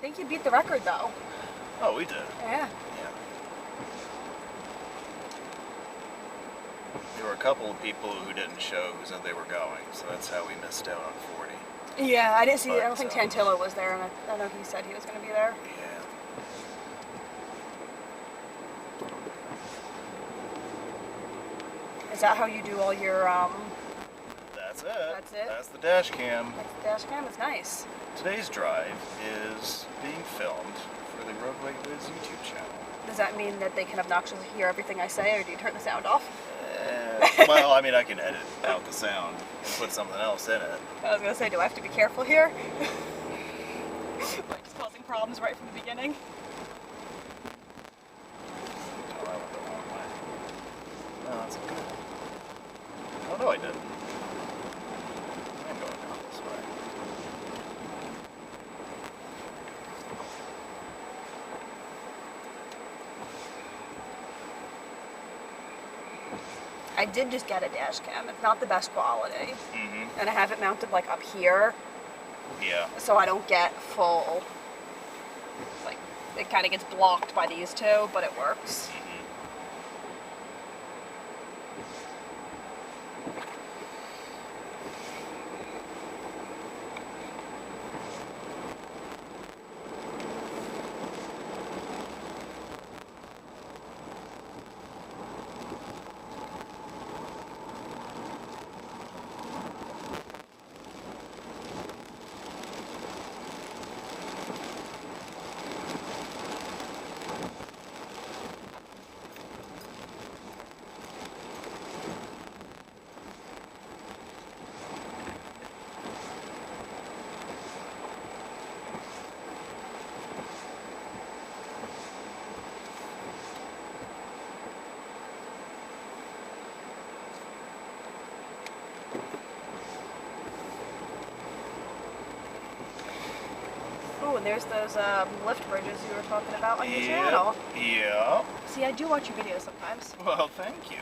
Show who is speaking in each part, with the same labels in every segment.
Speaker 1: think you beat the record, though.
Speaker 2: Oh, we did.
Speaker 1: Yeah.
Speaker 2: Yeah. There were a couple of people who didn't show who said they were going, so that's how we missed out on 40.
Speaker 1: Yeah, I didn't see.
Speaker 2: But,
Speaker 1: I don't think Tantillo was there, and I know he said he was going to be there.
Speaker 2: Yeah.
Speaker 1: Is that how you do all your?
Speaker 2: That's it.
Speaker 1: That's it?
Speaker 2: That's the dash cam.
Speaker 1: That's the dash cam. It's nice.
Speaker 2: Today's drive is being filmed for the Roadway Wiz YouTube channel.
Speaker 1: Does that mean that they can obnoxiously hear everything I say, or do you turn the sound off?
Speaker 2: Well, I mean, I can edit out the sound and put something else in it.
Speaker 1: I was going to say, do I have to be careful here? Like just causing problems right from the beginning.
Speaker 2: Oh, I went the wrong way. No, that's okay. Oh, no, I didn't. I'm going down this way.
Speaker 1: I did just get a dash cam. It's not the best quality.
Speaker 2: Mm-hmm.
Speaker 1: And I have it mounted like up here,
Speaker 2: Yeah.
Speaker 1: so I don't get full, like, it kind of gets blocked by these two, but it works.
Speaker 2: Mm-hmm.
Speaker 1: Oh, and there's those lift bridges you were talking about on your channel.
Speaker 2: Yeah.
Speaker 1: See, I do watch your videos sometimes.
Speaker 2: Well, thank you.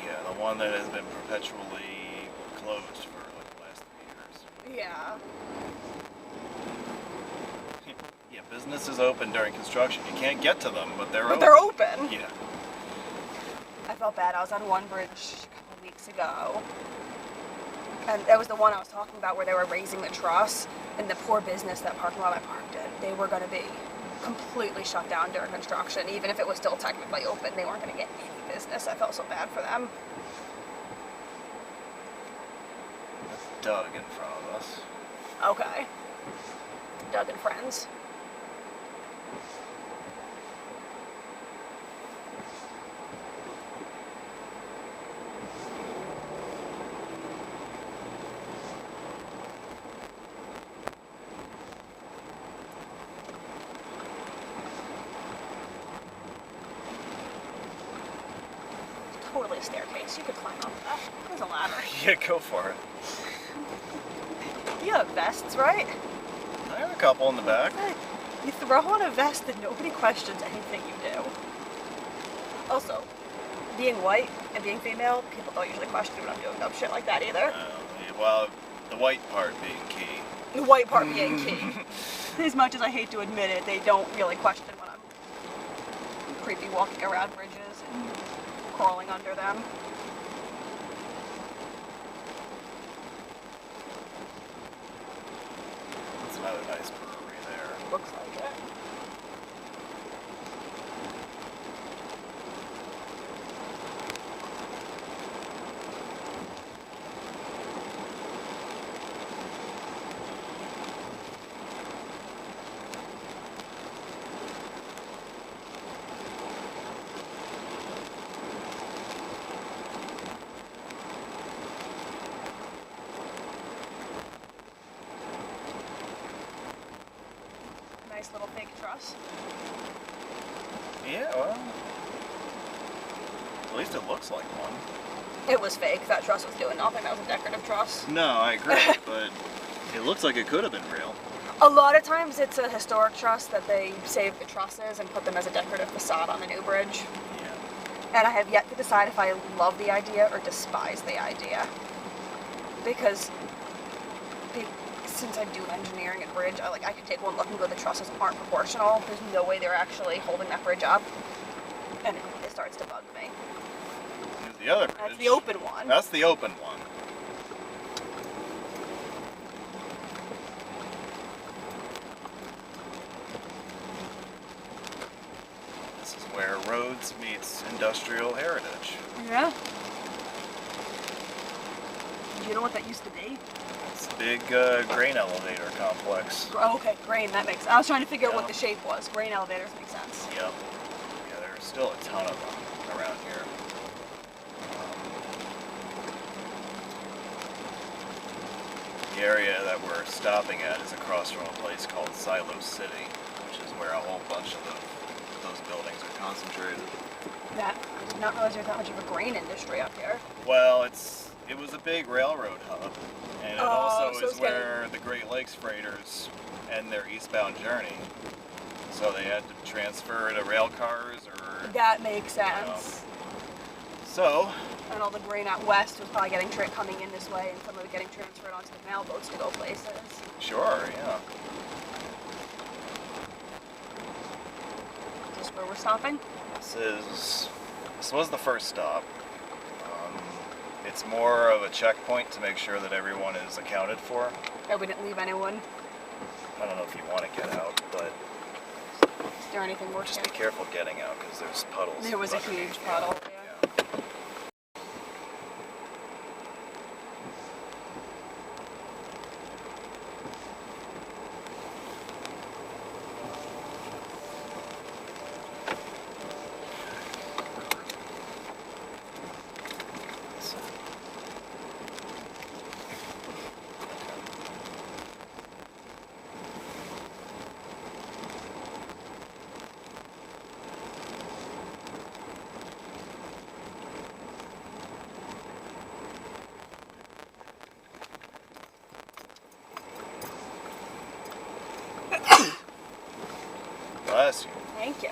Speaker 2: Yeah, the one that has been perpetually closed for like the last 3 years.
Speaker 1: Yeah.
Speaker 2: Yeah, businesses open during construction. You can't get to them, but they're
Speaker 1: But
Speaker 2: open.
Speaker 1: they're open.
Speaker 2: Yeah.
Speaker 1: I felt bad. I was on one bridge a couple of weeks ago. And that was the one I was talking about where they were raising the truss, and the poor business, that parking lot I parked in, they were going to be completely shut down during construction. Even if it was still technically open, they weren't going to get any business. I felt so bad for them.
Speaker 2: That's Doug in front of us.
Speaker 1: Okay. Doug and friends. Totally a staircase. You could climb up that. There's a ladder.
Speaker 2: Yeah, go for it.
Speaker 1: You have vests, right?
Speaker 2: I have a couple in the back.
Speaker 1: You throw on a vest and nobody questions anything you do. Also, being white and being female, people don't usually question when I'm doing dumb shit like that either.
Speaker 2: Well, the white part being key.
Speaker 1: The white part being key. As much as I hate to admit it, they don't really question when I'm creepy walking around bridges and crawling under them.
Speaker 2: That's another nice brewery there.
Speaker 1: Looks like it. Nice little fake truss.
Speaker 2: Yeah, well, at least it looks like one.
Speaker 1: It was fake. That truss was doing nothing. That was a decorative truss.
Speaker 2: No, I agree, but it looks like it could have been real.
Speaker 1: A lot of times it's a historic truss that they save the trusses and put them as a decorative facade on a new bridge.
Speaker 2: Yeah.
Speaker 1: And I have yet to decide if I love the idea or despise the idea. Because since I do engineering at bridge, I could take one look and go, the trusses aren't proportional. There's no way they're actually holding that bridge up. And it starts to bug me.
Speaker 2: Here's the other bridge.
Speaker 1: That's the open one.
Speaker 2: That's the open one. This is where roads meets industrial heritage.
Speaker 1: Yeah. Do you know what that used to be?
Speaker 2: It's a big grain elevator complex.
Speaker 1: Oh, okay, grain, that makes sense. I was trying to figure out what
Speaker 2: Yeah.
Speaker 1: the shape was. Grain elevators make sense.
Speaker 2: Yep. Yeah, there's still a ton of them around here. The area that we're stopping at is across from a place called Silo City, which is where a whole bunch of those buildings are concentrated.
Speaker 1: I did not realize there's that much of a grain industry up here.
Speaker 2: Well, it was a big railroad hub, and it also
Speaker 1: so
Speaker 2: is
Speaker 1: it's
Speaker 2: where the Great Lakes freighters end their eastbound journey. So they had to transfer to rail cars or...
Speaker 1: That makes sense.
Speaker 2: So...
Speaker 1: And all the grain out west was probably getting coming in this way, and some of it getting transferred onto the canal boats to go places.
Speaker 2: Sure, yeah.
Speaker 1: Is this where we're stopping?
Speaker 2: This was the first stop. It's more of a checkpoint to make sure that everyone is accounted for.
Speaker 1: That we didn't leave anyone.
Speaker 2: I don't know if you want to get out, but
Speaker 1: Is there anything worth
Speaker 2: just be careful getting out because there's puddles.
Speaker 1: There was a
Speaker 2: underneath.
Speaker 1: huge puddle.
Speaker 2: Yeah. Bless you.
Speaker 1: Thank you.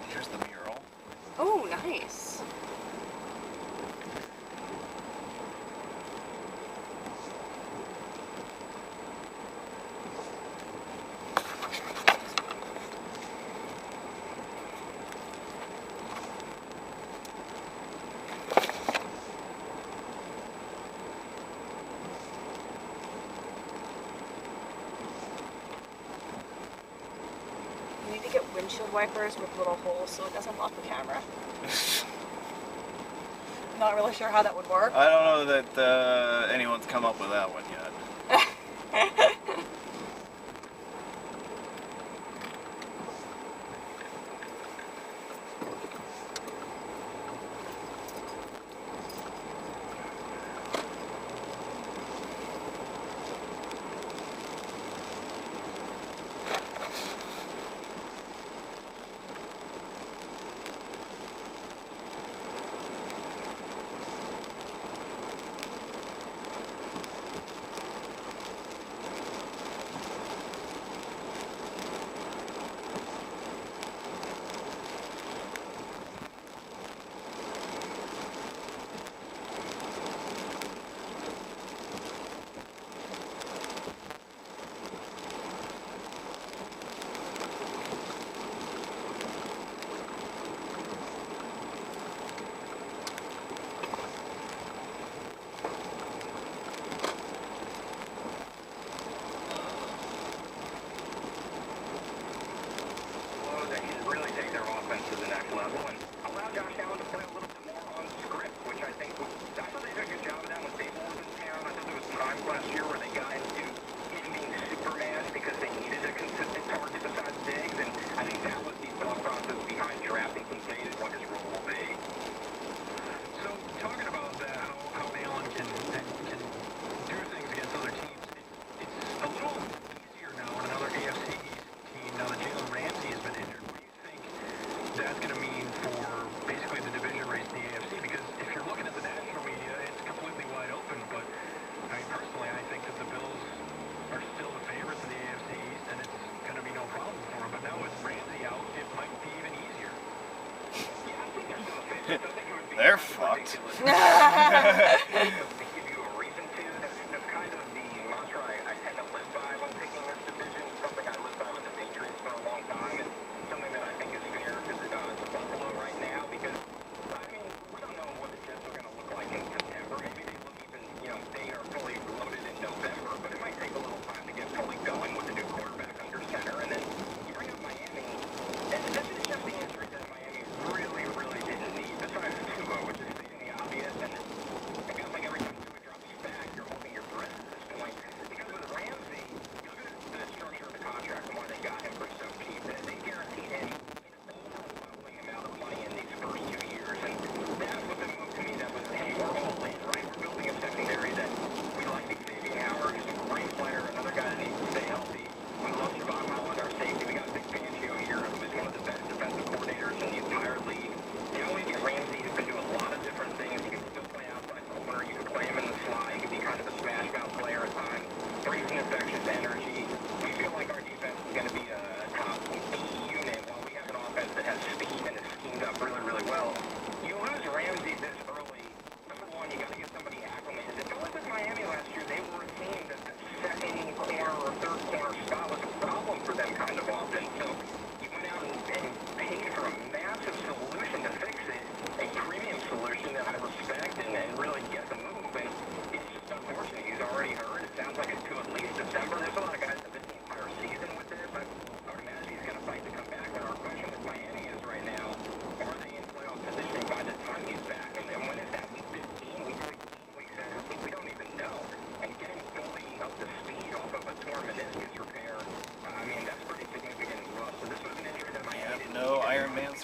Speaker 2: Here's the mural.
Speaker 1: Oh, nice. You need to get windshield wipers with little holes so it doesn't block the camera. Not really sure how that would work.
Speaker 2: I don't know that anyone's come up with that one yet. They're fucked.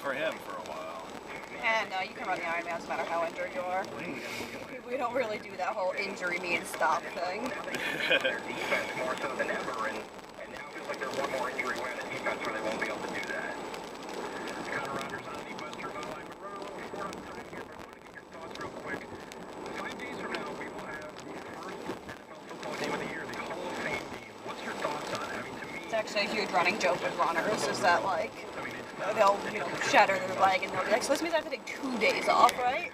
Speaker 2: For him for a while.
Speaker 1: And you can run the Ironmans no matter how injured you are. We don't really do that whole injury means stop thing.
Speaker 3: Their defense more so than ever, and now it feels like they're one more injury away on the defense where they won't be able to do that. Colorado's on the Western Line. We're running a little short on time here, but I want to get your thoughts real quick. 5 days from now, we will have the first NFL football game of the year, the Hall of Fame game. What's your thoughts on it? I mean, to me,
Speaker 1: It's actually a huge running joke with runners, is that like, they'll, shatter their leg and they'll be like, so this means I have to take 2 days off, right?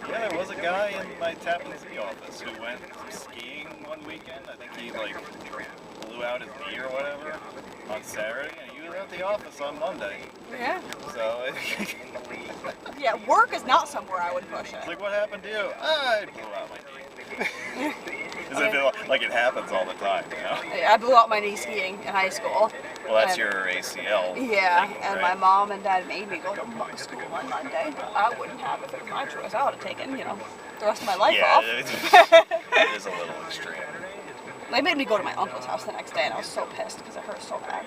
Speaker 2: Yeah, there was a guy in my Tappan Zee office who went skiing one weekend. I think he like blew out his knee or whatever on Saturday, and he was at the office on Monday.
Speaker 1: Yeah.
Speaker 2: So
Speaker 1: Yeah, work is not somewhere I would push
Speaker 2: it's
Speaker 1: it.
Speaker 2: like, what happened to you? I blew out my knee. As if like it happens all the time, you know?
Speaker 1: I blew out my knee skiing in high school.
Speaker 2: Well, that's
Speaker 1: And-
Speaker 2: your ACL.
Speaker 1: Yeah,
Speaker 2: thing,
Speaker 1: and
Speaker 2: right?
Speaker 1: my mom and dad made me go to school on Monday. I wouldn't have if it was my choice. I would have taken, the rest of my life
Speaker 2: Yeah,
Speaker 1: off.
Speaker 2: it is a little extreme.
Speaker 1: They made me go to my uncle's house the next day, and I was so pissed because it hurt so bad.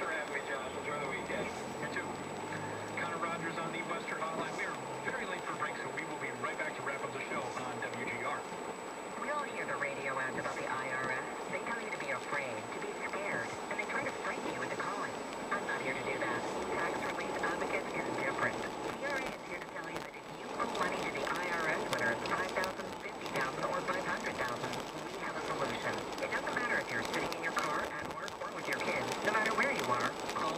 Speaker 4: We all hear the radio ads about the IRS. They tell you to be afraid, to be scared, and they try to frighten you into calling. I'm not here to do that. Tax Relief Advocate is different. CRA is here to tell you that if you owe money to the IRS, whether it's $5,000, $50,000, or $500,000, we have a solution. It doesn't matter if you're sitting in your car, at work, or with your kids. No matter where you are, call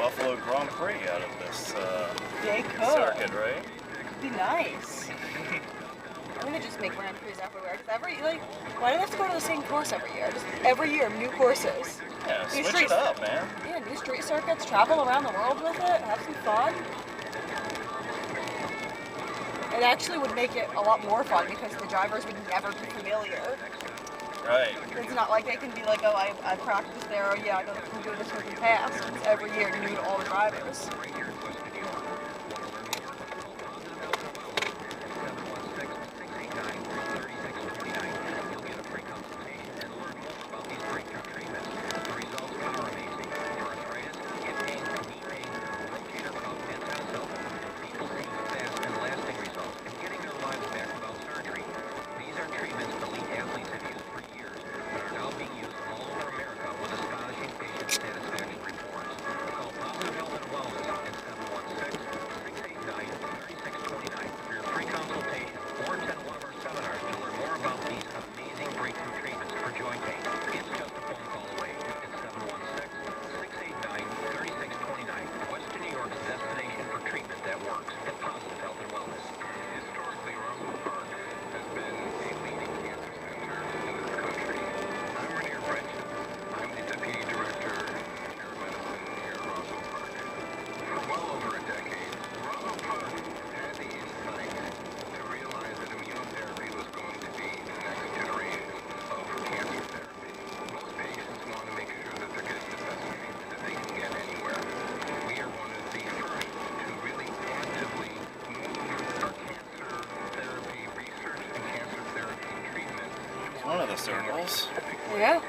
Speaker 2: Buffalo Grand Prix out of this
Speaker 1: They could.
Speaker 2: circuit, right?
Speaker 1: It'd be nice. I'm gonna just make Grand Prix everywhere. Cause why do they have to go to the same course every year? Just every year, new courses.
Speaker 2: Yeah,
Speaker 1: New
Speaker 2: switch it up, man.
Speaker 1: Yeah, new street circuits, travel around the world with it, have some fun. It actually would make it a lot more fun because the drivers would never be familiar.
Speaker 2: Right.
Speaker 1: It's not like they can be like, oh, I practiced there, oh yeah, I know to do this in the past. It's every year new to all the drivers.
Speaker 2: One of the circles.
Speaker 1: Yeah.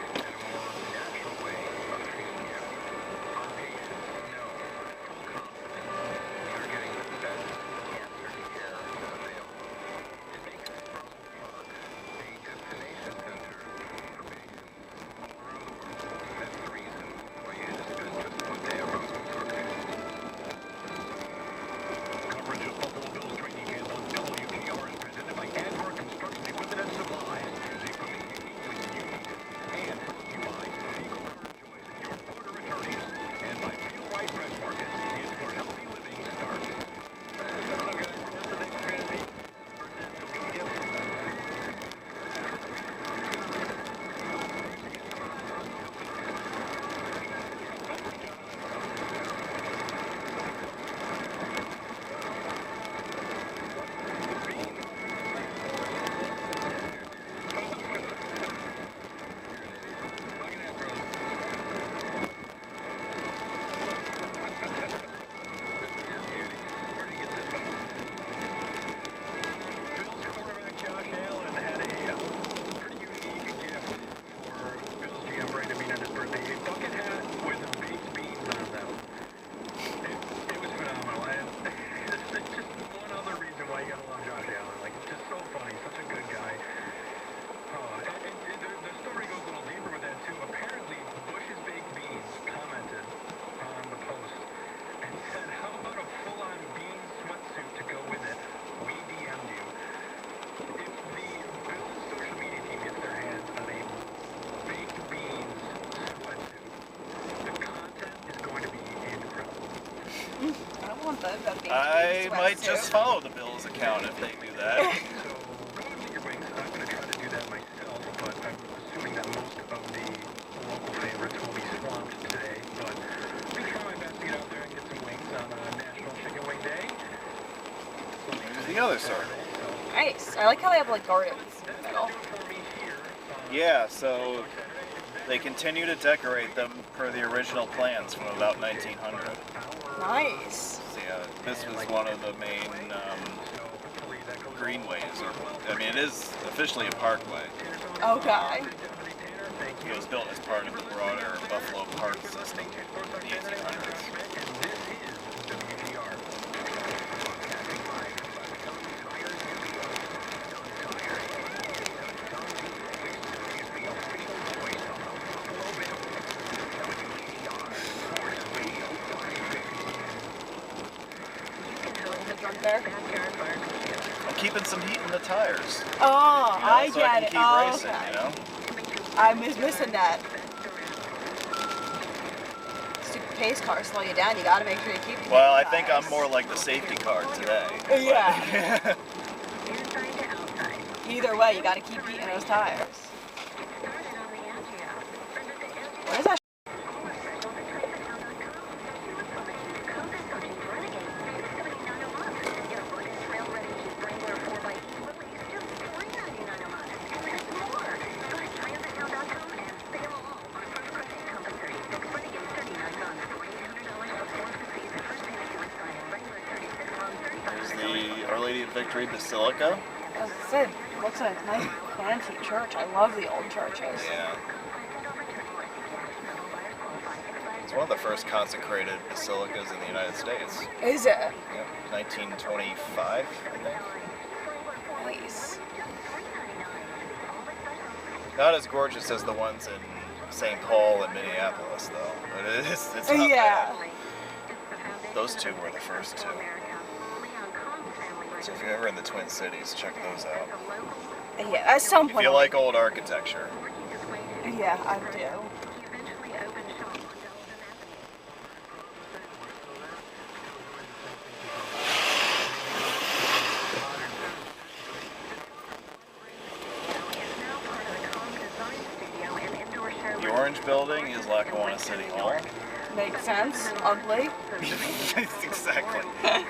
Speaker 2: I might just follow the Bills account if they do that.
Speaker 3: I'm going to try to do that myself, but I'm assuming that most of the local favorites will be swamped today. But I'm going to try my best to get out there and get some wings on National Chicken Wing Day.
Speaker 2: Here's the other circle.
Speaker 1: Nice. I like how they have like gardens in the middle.
Speaker 2: Yeah, so they continue to decorate them per the original plans from about 1900.
Speaker 1: Nice.
Speaker 2: So yeah, this was one of the main greenways. I mean, it is officially a parkway.
Speaker 1: Okay.
Speaker 2: It was built as part of the broader Buffalo Park system in the 1800s.
Speaker 1: There.
Speaker 2: I'm keeping some heat in the tires.
Speaker 1: Oh,
Speaker 2: You know,
Speaker 1: I
Speaker 2: so
Speaker 1: get
Speaker 2: I can
Speaker 1: it.
Speaker 2: keep
Speaker 1: Oh,
Speaker 2: racing,
Speaker 1: okay.
Speaker 2: you know?
Speaker 1: I was missing that. pace cars slow you down. You got to make sure you keep your
Speaker 2: Well, I
Speaker 1: pace
Speaker 2: think
Speaker 1: cars.
Speaker 2: I'm more like the safety car today.
Speaker 1: Yeah.
Speaker 4: Inside to outside.
Speaker 1: Either way, you got to keep beating those tires.
Speaker 4: Started on the Agio. Visit the
Speaker 1: What is that?
Speaker 2: There's the Our Lady of Victory Basilica.
Speaker 1: As I said, looks like a nice fancy church. I love the old churches.
Speaker 2: Yeah. It's one of the first consecrated basilicas in the United States.
Speaker 1: Is it?
Speaker 2: Yep, 1925, I think.
Speaker 1: Nice.
Speaker 2: Not as gorgeous as the ones in St. Paul and Minneapolis, though. But it's not
Speaker 1: Yeah.
Speaker 2: bad. Those two were the first two. So if you're ever in the Twin Cities, check those out.
Speaker 1: Yeah, at some
Speaker 2: If
Speaker 1: point.
Speaker 2: you like old architecture.
Speaker 1: Yeah, I do.
Speaker 2: The Orange Building is Lackawanna City Hall.
Speaker 1: Makes sense. Ugly.
Speaker 2: Exactly.
Speaker 3: All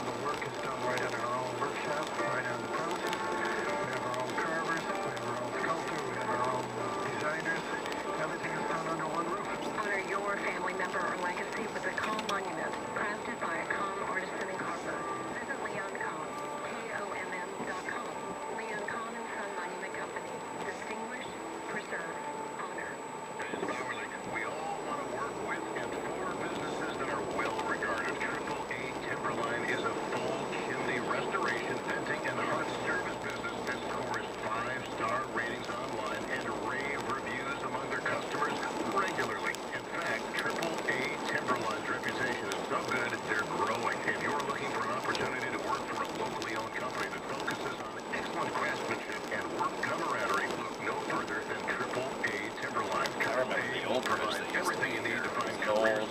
Speaker 3: the work is done right in our own workshop, right on the premises. We have our own carvers, we have our own sculptor, we have our own designers. Everything is done under one roof.
Speaker 4: Honor your family member or legacy with a calm monument crafted by a calm artisan and carver. Visit Leon Cohn, KOMM.com. Leon Cohn and Son Monument Company. Distinguish, preserve, honor.
Speaker 3: We all want to work with and for businesses that are well regarded. AAA Timberline is a full chimney restoration, venting, and hot service business that scores 5-star ratings online and rave reviews among their customers regularly. In fact, AAA Timberline's reputation is so good, they're growing. If you're looking for an opportunity to work for a locally owned company that focuses on excellent craftsmanship and work camaraderie, look no further than AAA Timberline.
Speaker 2: I remember the old bridge that used to
Speaker 3: Everything
Speaker 2: be
Speaker 3: you need
Speaker 2: there.
Speaker 3: to find
Speaker 2: The old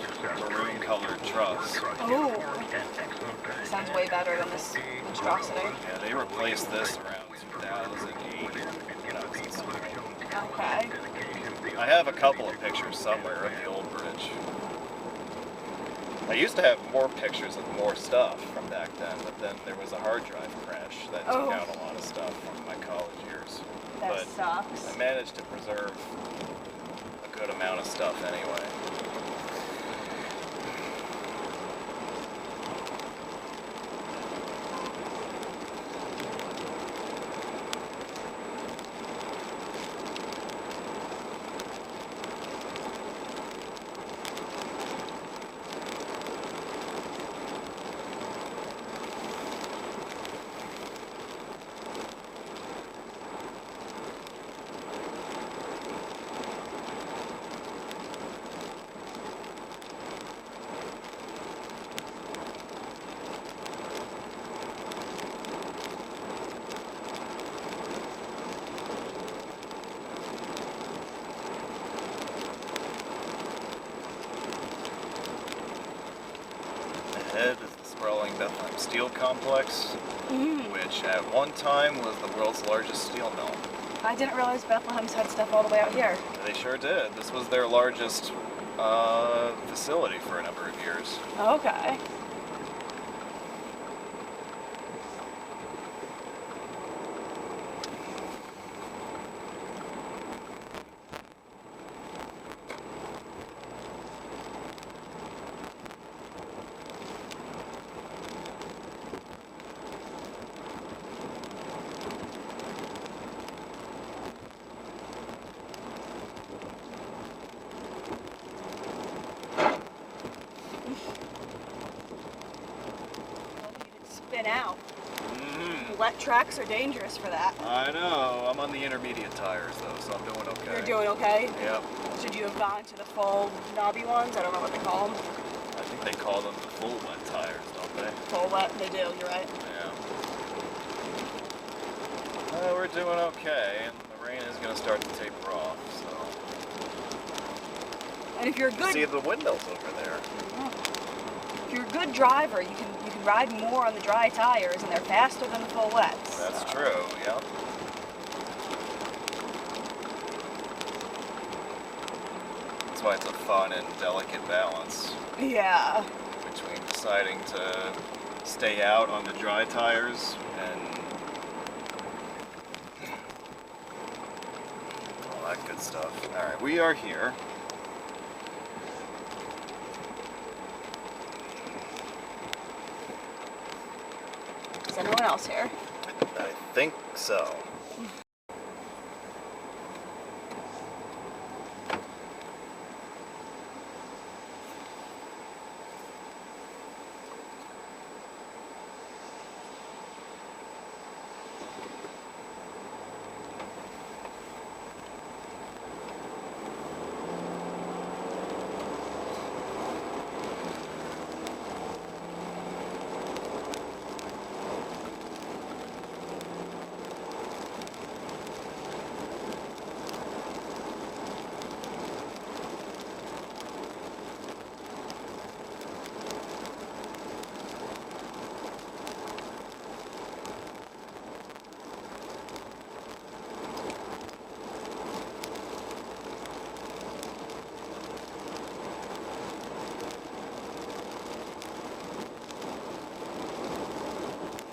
Speaker 2: maroon-colored truss.
Speaker 1: Ooh. Sounds way better than this monstrosity.
Speaker 2: Yeah, they replaced this around 2008 when I was in school.
Speaker 1: Okay.
Speaker 2: I have a couple of pictures somewhere of the old bridge. I used to have more pictures of more stuff from back then, but then there was a hard drive crash that took
Speaker 1: Oh.
Speaker 2: out a lot of stuff from my college years.
Speaker 1: That
Speaker 2: But
Speaker 1: sucks.
Speaker 2: I managed to preserve a good amount of stuff anyway. Ahead is the sprawling Bethlehem Steel Complex, which at one time was the world's largest steel mill.
Speaker 1: I didn't realize Bethlehem's had stuff all the way out here.
Speaker 2: They sure did. This was their largest facility for a number of years.
Speaker 1: Okay. Spin out. Wet tracks are dangerous for that.
Speaker 2: I know. I'm on the intermediate tires though, so I'm doing okay.
Speaker 1: You're doing okay?
Speaker 2: Yep.
Speaker 1: Should you have gone to the full knobby ones? I don't know what they call them.
Speaker 2: I think they call them the full wet tires, don't they?
Speaker 1: Full wet, they do, you're right.
Speaker 2: Yeah. We're doing okay, and the rain is going to start to taper off, so.
Speaker 1: And if you're a good
Speaker 2: See the windows over there.
Speaker 1: if you're a good driver, you can ride more on the dry tires, and they're faster than the full wets.
Speaker 2: That's true. Yep. That's why it's a fun and delicate balance
Speaker 1: Yeah.
Speaker 2: between deciding to stay out on the dry tires and all that good stuff. All right, we are here.
Speaker 1: Is anyone else here?
Speaker 2: I think so.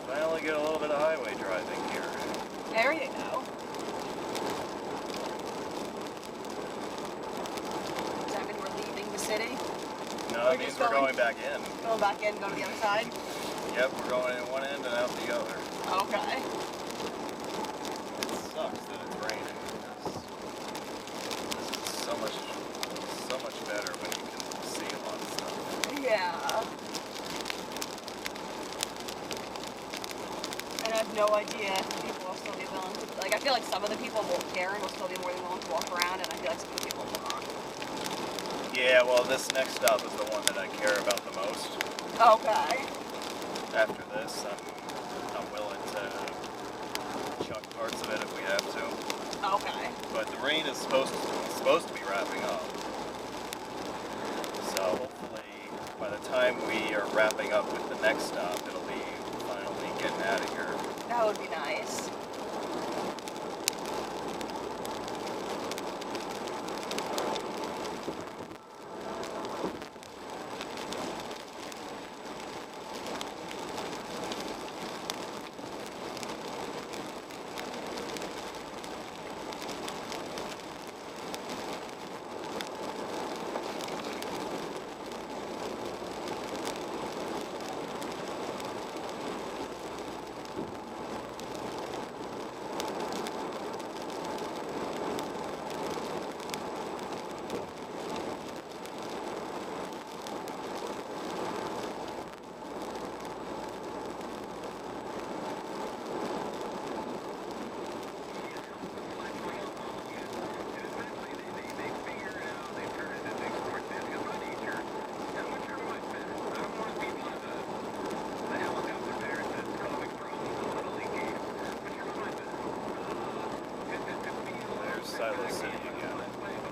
Speaker 2: Finally get a little bit of highway driving here.
Speaker 1: There you go. Does that mean we're leaving the city?
Speaker 2: No,
Speaker 1: We're
Speaker 2: it means
Speaker 1: just
Speaker 2: we're
Speaker 1: going-
Speaker 2: going back in.
Speaker 1: Go back in, go to the other side?
Speaker 2: Yep, we're going in one end and out the other.
Speaker 1: Okay.
Speaker 2: It sucks that it's raining. It's so much better when you can see a lot of stuff.
Speaker 1: Yeah. And I have no idea if people will still be willing to, like, I feel like some of the people won't care and will still be more than willing to walk around, and I feel like some of the people won't.
Speaker 2: Yeah, well, this next stop is the one that I care about the most.
Speaker 1: Okay.
Speaker 2: After this, I'm willing to chuck parts of it if we have to.
Speaker 1: Okay.
Speaker 2: But the rain is supposed to be wrapping up. So hopefully by the time we are wrapping up with the next stop, it'll be finally getting out of here.
Speaker 1: That would be nice.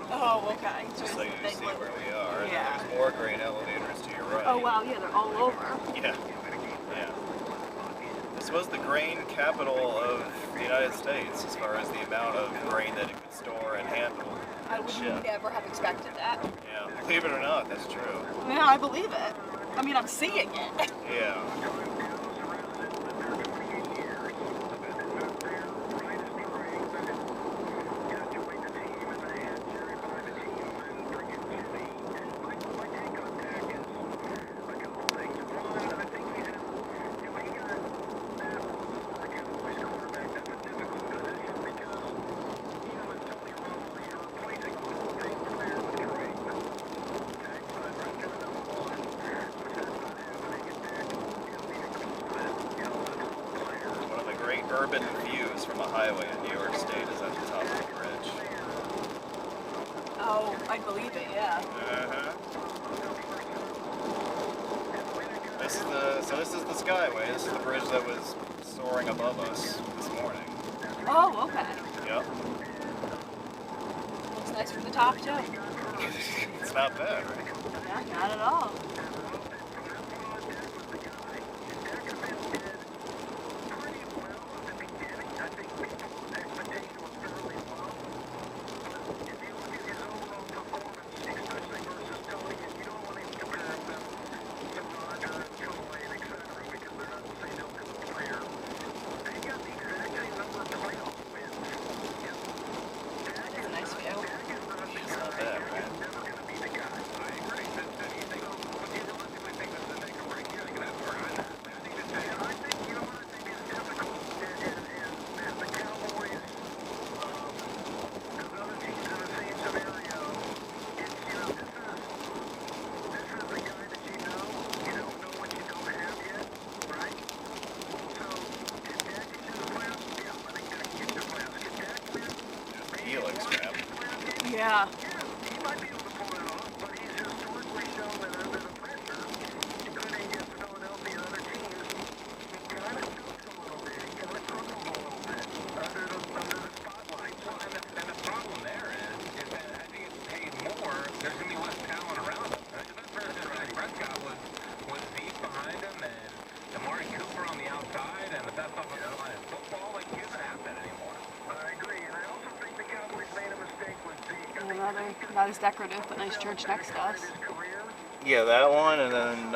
Speaker 1: Oh, okay.
Speaker 2: Just so you
Speaker 1: they
Speaker 2: see
Speaker 1: live-
Speaker 2: where we are. And
Speaker 1: Yeah.
Speaker 2: then there's more grain elevators to your right.
Speaker 1: Oh, wow, yeah, they're all over.
Speaker 2: Yeah. Yeah. This was the grain capital of the United States as far as the amount of grain that it could store and handle.
Speaker 1: I
Speaker 2: and
Speaker 1: would
Speaker 2: ship.
Speaker 1: never have expected that.
Speaker 2: Yeah. Believe it or not, that's true.
Speaker 1: Yeah, I believe it. I mean, I'm seeing it.
Speaker 2: Yeah. Urban views from a highway in New York State is at the top of the bridge.
Speaker 1: Oh, I believe it, yeah.
Speaker 2: Uh-huh. This is the Skyway. This is the bridge that was soaring above us this morning.
Speaker 1: Oh, okay.
Speaker 2: Yep.
Speaker 1: Looks nice from the top, too.
Speaker 2: It's not bad, right?
Speaker 1: Yeah, not at all. That's a nice view.
Speaker 2: It's not bad, right? Helix crap.
Speaker 1: Yeah. Another, not as decorative, but nice church next to us.
Speaker 2: Yeah, that one, and then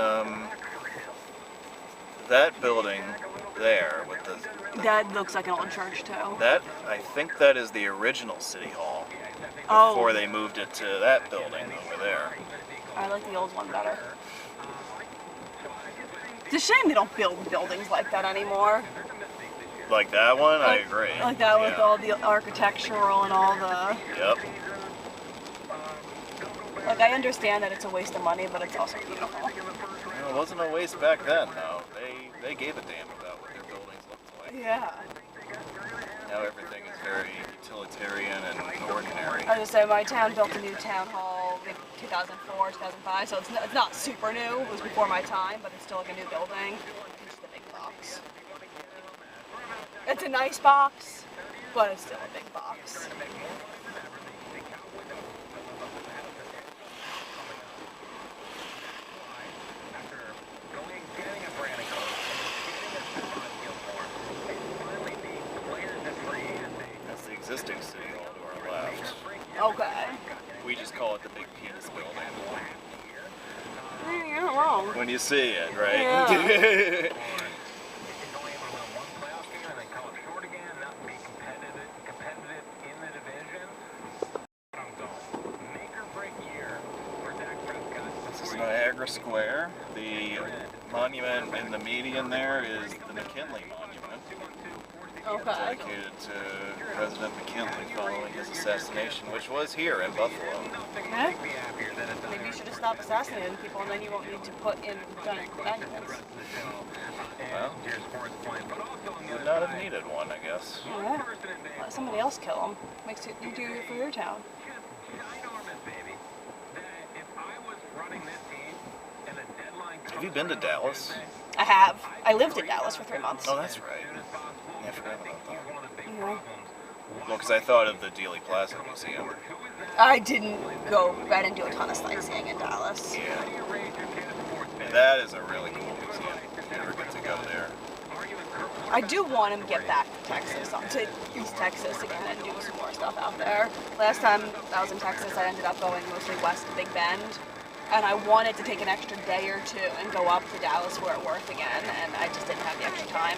Speaker 2: that building there with the
Speaker 1: That looks like an old church too.
Speaker 2: that I think that is the original City Hall
Speaker 1: Oh,
Speaker 2: before they moved it to that building over there.
Speaker 1: I like the old one better. It's a shame they don't build buildings like that anymore.
Speaker 2: Like that one, I agree.
Speaker 1: Like that with
Speaker 2: Yeah.
Speaker 1: all the architectural and all the.
Speaker 2: Yep.
Speaker 1: Like, I understand that it's a waste of money, but it's also beautiful.
Speaker 2: Well, it wasn't a waste back then, though. They gave a damn about what their buildings looked like.
Speaker 1: Yeah.
Speaker 2: Now everything is very utilitarian and ordinary.
Speaker 1: I was just say my town built a new town hall in 2004, 2005, so it's not super new. It was before my time, but it's still like a new building. It's just a big box. It's a nice box, but it's still a big box.
Speaker 2: That's the existing City Hall to our left.
Speaker 1: Okay.
Speaker 2: We just call it the Big Penis Building.
Speaker 1: You're not wrong.
Speaker 2: When you see it, right?
Speaker 1: Yeah. This is Niagara Square. The monument in the median there is the McKinley Monument, Okay.
Speaker 2: dedicated to President McKinley following his assassination, which was here in Buffalo.
Speaker 1: Okay. Maybe you should just stop assassinating people, and then you won't need to put in monuments.
Speaker 2: Well, would not have needed one, I guess.
Speaker 1: Yeah. Let somebody else kill them. Makes it easier for your town.
Speaker 2: Have you been to Dallas?
Speaker 1: I have. I lived in Dallas for 3 months.
Speaker 2: Oh, that's right. Yeah, I forgot about that.
Speaker 1: Yeah.
Speaker 2: Well, because I thought of the Dealey Plaza Museum.
Speaker 1: I didn't go. I didn't do a ton of sightseeing in Dallas.
Speaker 2: Yeah. And that is a really cool museum. If you ever get to go there.
Speaker 1: I do want to get back to Texas, to East Texas again, and do some more stuff out there. Last time I was in Texas, I ended up going mostly west to Big Bend, and I wanted to take an extra day or two and go up to Dallas Fort Worth again, and I just didn't have the extra time.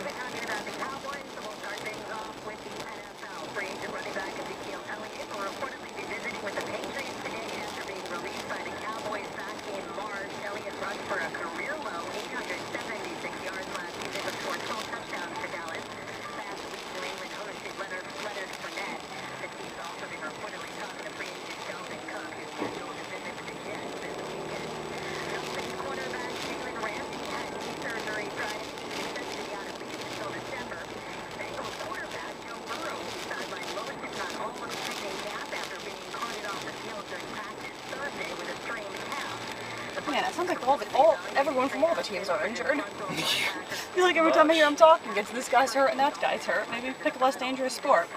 Speaker 1: Man, it sounds like everyone from all the teams are injured. I feel like every time I hear them talking, it's this guy's hurt and that guy's hurt. Maybe pick a less dangerous sport.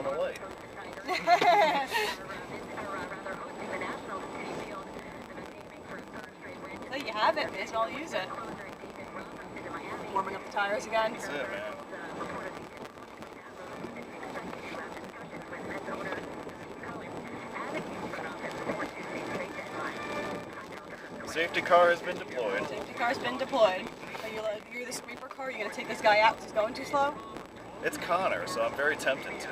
Speaker 2: a light.
Speaker 1: There you have it. May as well use it. Warming up the tires again.
Speaker 2: That's it, man. Safety car has been deployed.
Speaker 1: Safety car's been deployed. You're the sweeper car? You're going to take this guy out because he's going too slow?
Speaker 2: It's Connor, so I'm very tempted to.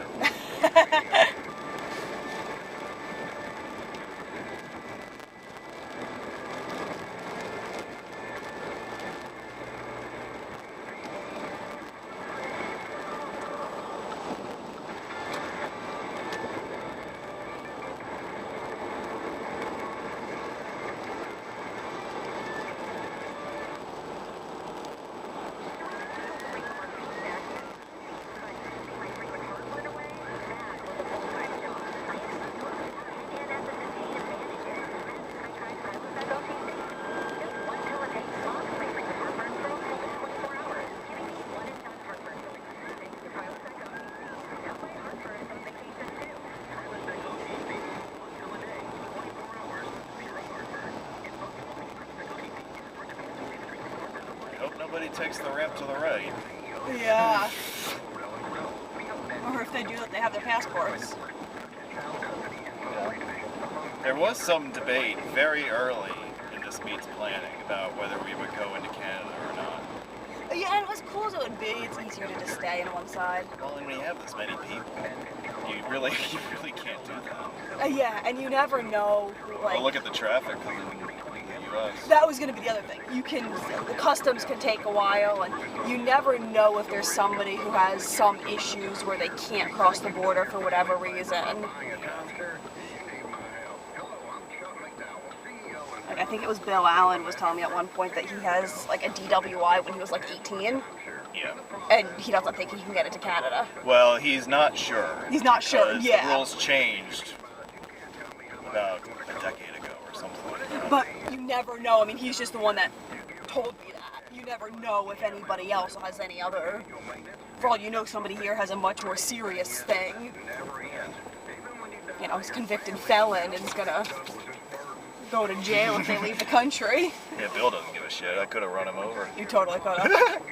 Speaker 2: Nobody takes the ramp to the right.
Speaker 1: Yeah. Or if they do that, they have their passports.
Speaker 2: There was some debate very early in this meet's planning about whether we would go into Canada or not.
Speaker 1: Yeah, and as cool as it would be, it's easier to just stay on one side.
Speaker 2: Well, and when you have this many people, you really can't do that.
Speaker 1: Yeah, and you never know, like...
Speaker 2: Well, look at the traffic coming in the U.S.
Speaker 1: That was going to be the other thing. The customs can take a while, and you never know if there's somebody who has some issues where they can't cross the border for whatever reason. Like, I think it was Bill Allen was telling me at one point that he has like a DWI when he was like 18.
Speaker 2: Yeah.
Speaker 1: And he doesn't think he can get it to Canada.
Speaker 2: Well, he's not sure.
Speaker 1: He's not sure, yeah.
Speaker 2: The rules changed about a decade ago or something like that.
Speaker 1: But you never know. I mean, he's just the one that told me that. You never know if anybody else has any other... For all you know, somebody here has a much more serious thing. You know, he's a convicted felon and is gonna go to jail if they leave the country.
Speaker 2: Yeah, Bill doesn't give a shit. I could have run him over.
Speaker 1: You totally could have.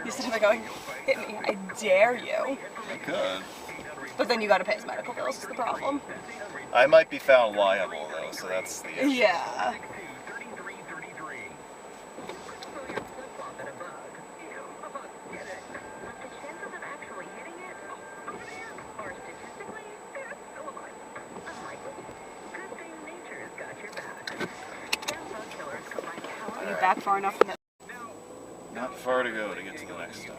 Speaker 1: He's sitting there going, hit me, I dare you.
Speaker 2: I could.
Speaker 1: But then you gotta pay his medical bills, is the problem.
Speaker 2: I might be found liable, though, so that's the issue.
Speaker 1: Yeah. Are you back far enough from the...
Speaker 2: Not far to go to get to the next stop.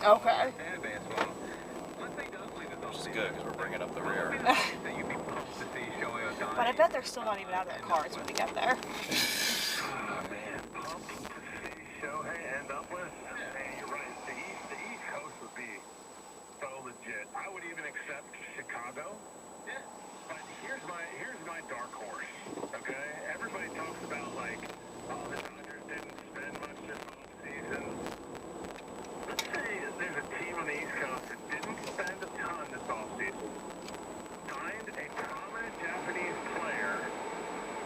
Speaker 1: Okay.
Speaker 2: Which is good, because we're bringing up the rear.
Speaker 1: But I bet they're still not even out of their cars when we get there.
Speaker 3: I would even accept Chicago. Yeah. But here's my dark horse. Okay? Everybody talks about like, oh, the Dodgers didn't spend much this offseason. Let's say there's a team on the East Coast that didn't spend a ton this offseason. Signed a prominent Japanese player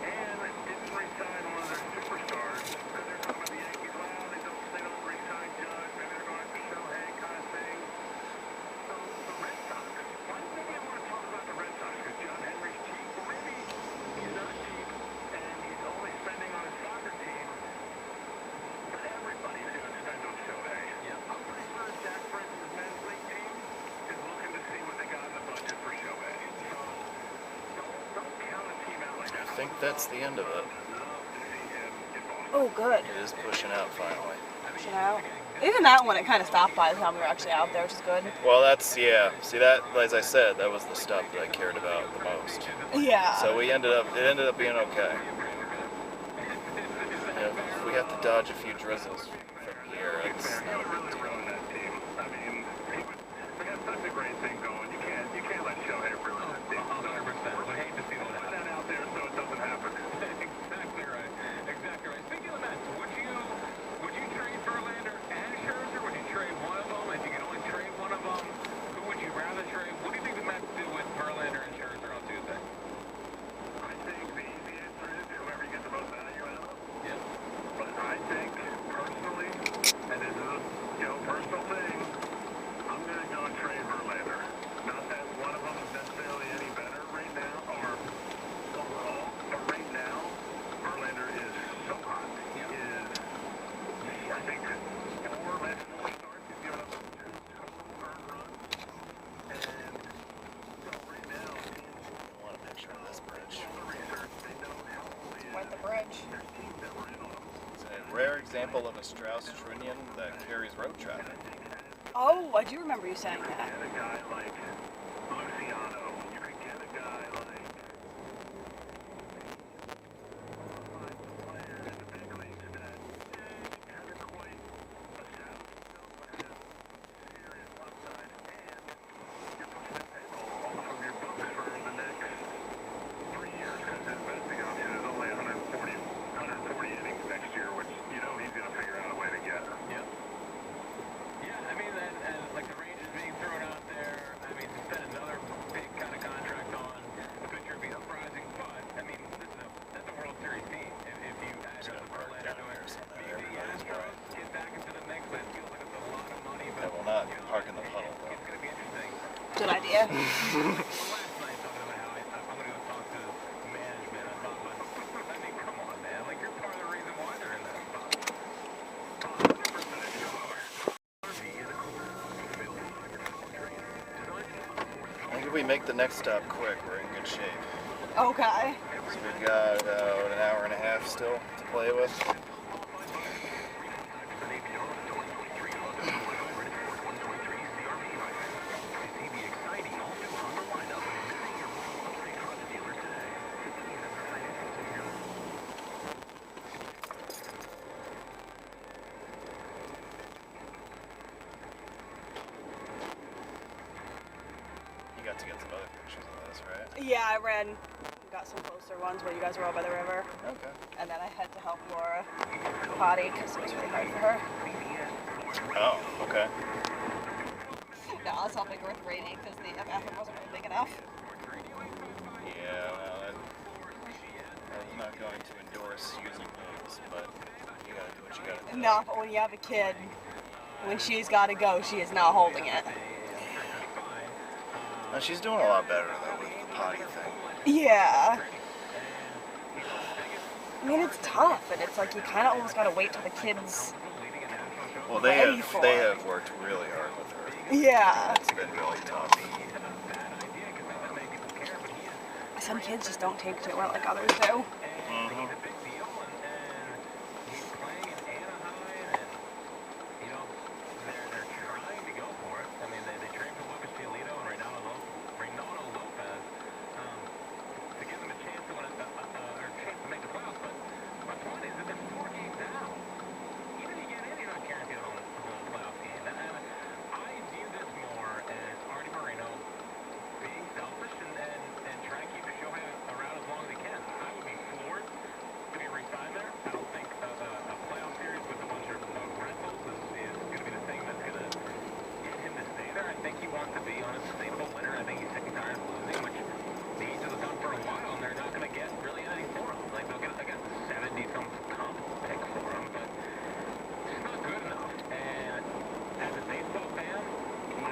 Speaker 3: and didn't re-sign one of their superstars. Because they're talking about the Yankees. Well, they don't re-sign Judge. Maybe they're going to Shohei kind of thing. So the Red Sox, why do maybe I want to talk about the Red Sox? Because John Henry's cheap. Well, maybe he's not cheap and he's only spending on his soccer team. But everybody's going to spend on Shohei. Yeah. I'm pretty sure Jack Prince's men's league team is looking to see what they got in the budget for Shohei. So don't count a team out like that.
Speaker 2: I think that's the end of it.
Speaker 1: Oh, good.
Speaker 2: It is pushing out finally.
Speaker 1: You know? Even that one, it kind of stopped by the time we were actually out there, which is good.
Speaker 2: Well, that's, yeah. See, that, as I said, that was the stuff that I cared about the most.
Speaker 1: Yeah.
Speaker 2: So it ended up being okay. Yeah, if we have to dodge a few drizzles from here, it's not a big deal.
Speaker 3: I mean, we got such a great thing going. You can't let Shohei ruin this team. 100%. We hate to see that. Put that out there so it doesn't happen. Exactly right. Exactly right. Speaking of that, would you trade Verlander and Scherzer? Would you trade one of them? If you could only trade one of them, who would you rather
Speaker 2: example of a Strauss trunnion that carries road traffic.
Speaker 1: Oh, I do remember you saying that.
Speaker 3: A guy like Luciano, you could get a guy like players in the big leagues that haven't quite established themselves but have serious upside, and you're pushing that payroll off of your books for the next 3 years because his vesting option is only 140 innings next year, which you know he's going to figure out a way to get.
Speaker 5: Yep. Yeah, I mean, and like the Rangers being thrown out there, I mean, to spend another big kind of contract on a pitcher would be surprising, but I mean, that's a World Series team. If you add up the Orlando and maybe the Astros get back into the mix, that feels like it's a lot of money, but
Speaker 2: They will not park in the puddle, though.
Speaker 5: it's going to be interesting.
Speaker 1: Good idea.
Speaker 5: Well, last night talking about how I'm going to go talk to management. I thought, I mean, come on, man. Like, you're part of the reason why they're in that spot.
Speaker 2: I think if we make the next stop quick, we're in good shape.
Speaker 1: Okay.
Speaker 2: So we've got an hour and a half still to play with. You got to get some other pictures of this, right?
Speaker 1: Yeah, I got some closer ones where you guys were all by the river.
Speaker 2: Okay.
Speaker 1: And then I had to help Laura potty because it was really hard for her.
Speaker 2: Oh, okay.
Speaker 1: No, I was helping her with Rainy because the bathroom wasn't really big enough.
Speaker 2: Yeah, well, I'm not going to endorse using those, but you gotta do what you gotta do.
Speaker 1: No, but when you have a kid, when she's got to go, she is not holding it.
Speaker 2: No, she's doing a lot better, though, with the potty thing.
Speaker 1: Yeah. I mean, it's tough, and it's like you kind of almost got to wait till the kids.
Speaker 2: Well,
Speaker 1: Ready for
Speaker 2: they
Speaker 1: it.
Speaker 2: have worked really hard with her.
Speaker 1: Yeah.
Speaker 2: It's been really tough.
Speaker 1: Some kids just don't take to it well like others do.
Speaker 2: Mm-hmm.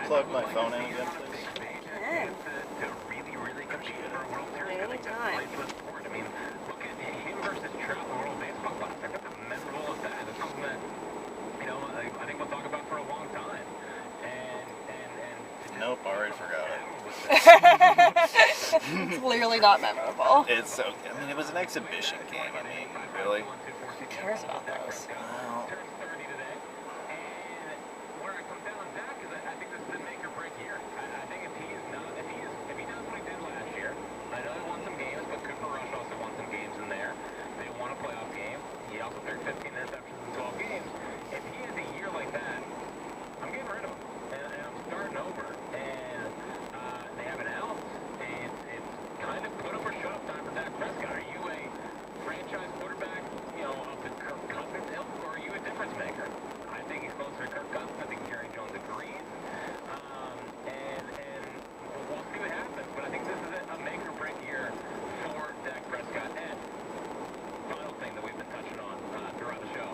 Speaker 2: Plug my phone in again, please.
Speaker 1: Yeah. Anytime.
Speaker 5: I mean, look at him versus Trout, the World Baseball Classic. That's a memorable event. It's something that, you know, I think we'll talk about for a long time. And
Speaker 2: Nope, I already forgot it.
Speaker 1: It's clearly not memorable.
Speaker 2: It's so. I mean, it was an exhibition game. I mean, really.
Speaker 1: Who cares about those?
Speaker 2: Well,
Speaker 5: turns 30 today. And where I come down back is I think this is the make or break year. I think if he does what he did last year, I know he won some games, but Cooper Rush also won some games in there. They won a playoff game. He also threw 15 interceptions in 12 games. If he has a year like that, I'm getting rid of him. And I'm starting over. And they have an out. It's kind of put up or shut up time for Dak Prescott. Are you a franchise quarterback, you know, of the Kirk Cousins ilk, or are you a difference maker? I think he's closer to Kirk Cousins. I think Jerry Jones agrees. And we'll see what happens. But I think this is a make or break year for Dak Prescott. And final thing that we've been touching on throughout the show.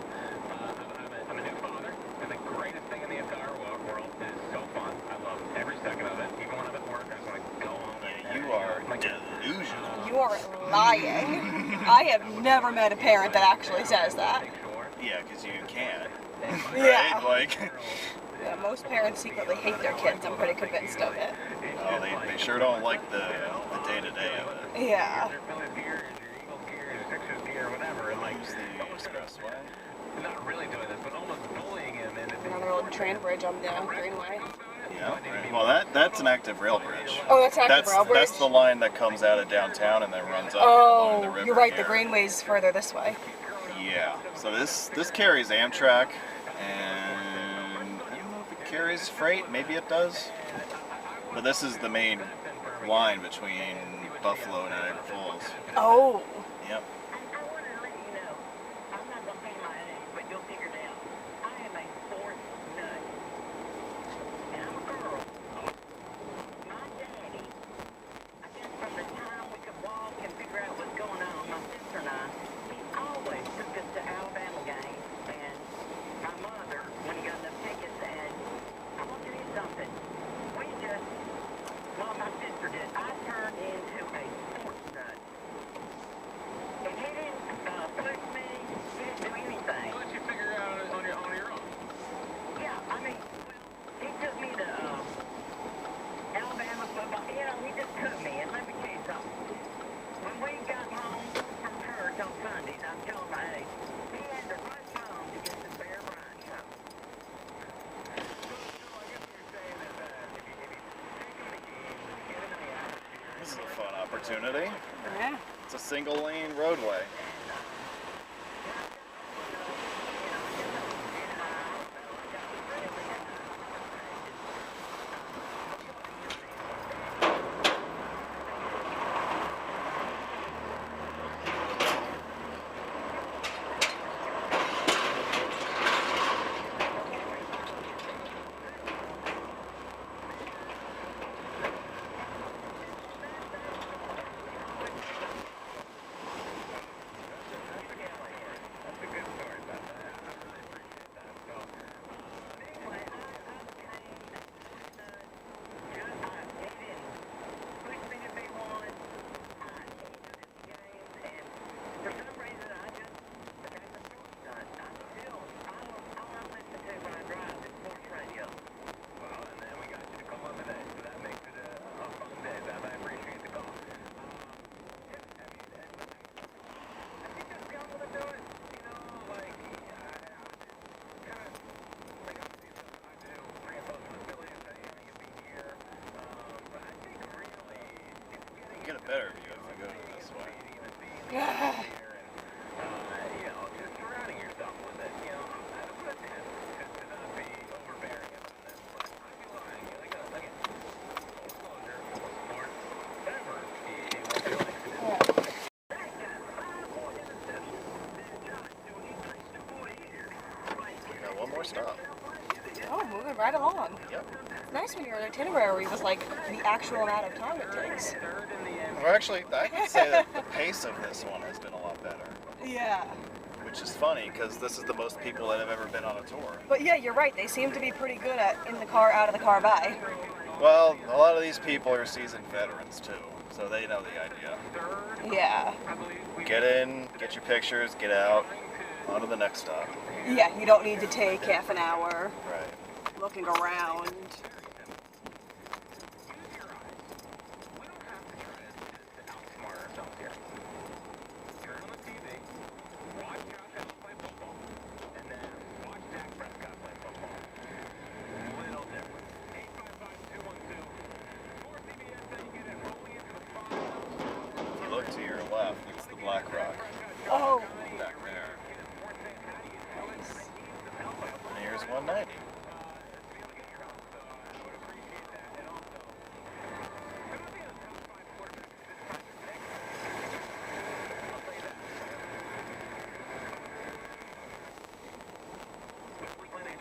Speaker 5: I'm a new father, and the greatest thing in the entire world is so fun. I love every second of it. Even when I'm at work, I just want to go home.
Speaker 2: yeah, you are delusional.
Speaker 1: You are lying. I have never met a parent that actually says that.
Speaker 2: Yeah, because you can.
Speaker 1: Yeah.
Speaker 2: Right? Like,
Speaker 1: Yeah, most parents secretly hate their kids. I'm pretty convinced of it.
Speaker 2: oh, they sure don't like the day-to-day of it.
Speaker 1: Yeah.
Speaker 5: Your Phillies gear, your Eagles gear, your Sixers gear, whatever. And like,
Speaker 2: Use the Expressway.
Speaker 5: not really doing this, but almost bullying him into
Speaker 1: Another old train bridge on the Greenway.
Speaker 2: Yeah. Right. Well, that's an active rail bridge.
Speaker 1: Oh, that's an active rail bridge?
Speaker 2: That's the line that comes out of downtown and then runs up along the river.
Speaker 1: You're right.
Speaker 2: here.
Speaker 1: The Greenway's further this way.
Speaker 2: Yeah. So this carries Amtrak, and I don't know if it carries freight. Maybe it does. But this is the main line between Buffalo and Niagara Falls.
Speaker 1: Oh.
Speaker 2: Yep.
Speaker 4: I wanted to let you know, I'm not going to pay my age, but you'll figure it out. I am a fourth nut. And I'm a girl. My daddy, I guess from the time we could walk and figure out what's going on, my sister and I, he always took us to Alabama games. And my mother, when he got enough tickets, and I want to tell you something. We just, well, my sister did. I turned into a sports nut. And he didn't push me, he didn't do anything.
Speaker 5: Let you figure it out on your own.
Speaker 4: Yeah, I mean, he took me to Alabama football. You know, he just took me. And let me tell you something. When we got home from church on Sundays, I'm telling my age, he had to rush home to get the Bear Bryant show.
Speaker 5: So I guess what you're saying is that if you take him to games and get him in the atmosphere,
Speaker 2: This is a fun opportunity.
Speaker 1: Yeah.
Speaker 2: It's a single lane roadway.
Speaker 5: that's a good story about that. I really appreciate that. So,
Speaker 4: Anyway, I became he didn't push me to be one. He took us to games, and for some reason, I just became a sports nut. All I listen to when I drive is sports radio.
Speaker 5: well, and then we got you to call in today, so that makes it a fun day, Beth. I appreciate the call.
Speaker 4: I think that's the only way to do it.
Speaker 5: You know, like, kind of, like, obviously, I do bring up those affiliates that you can be here, but I think really, it's getting
Speaker 2: Get a better view if I go this way.
Speaker 5: and being here and, you know, just surrounding yourself with it, you know, I don't put that to not be overbearing about this, but I feel like a full closure, full sport, whatever it would feel like to do.
Speaker 2: We got one more stop.
Speaker 1: Oh, moving right along.
Speaker 2: Yep.
Speaker 1: It's nice when your itinerary was like the actual amount of time it takes.
Speaker 2: Well, actually, I can say that the pace of this one has been a lot better.
Speaker 1: Yeah.
Speaker 2: Which is funny because this is the most people that have ever been on a tour.
Speaker 1: But yeah, you're right. They seem to be pretty good at in the car, out of the car, by.
Speaker 2: Well, a lot of these people are seasoned veterans too, so they know the idea.
Speaker 1: Yeah.
Speaker 2: Get in, get your pictures, get out, on to the next stop.
Speaker 1: Yeah, you don't need to take half an hour
Speaker 2: Right.
Speaker 1: looking around.
Speaker 5: We don't have to try to outsmart ourselves here. Turn on the TV, watch Josh Allen play football, and then watch Dak Prescott play football. Little different. 855-212. For CBS, then you get it rolling into the final.
Speaker 2: If you look to your left, it's the Black Rock
Speaker 1: Oh.
Speaker 2: back there. And here's 190.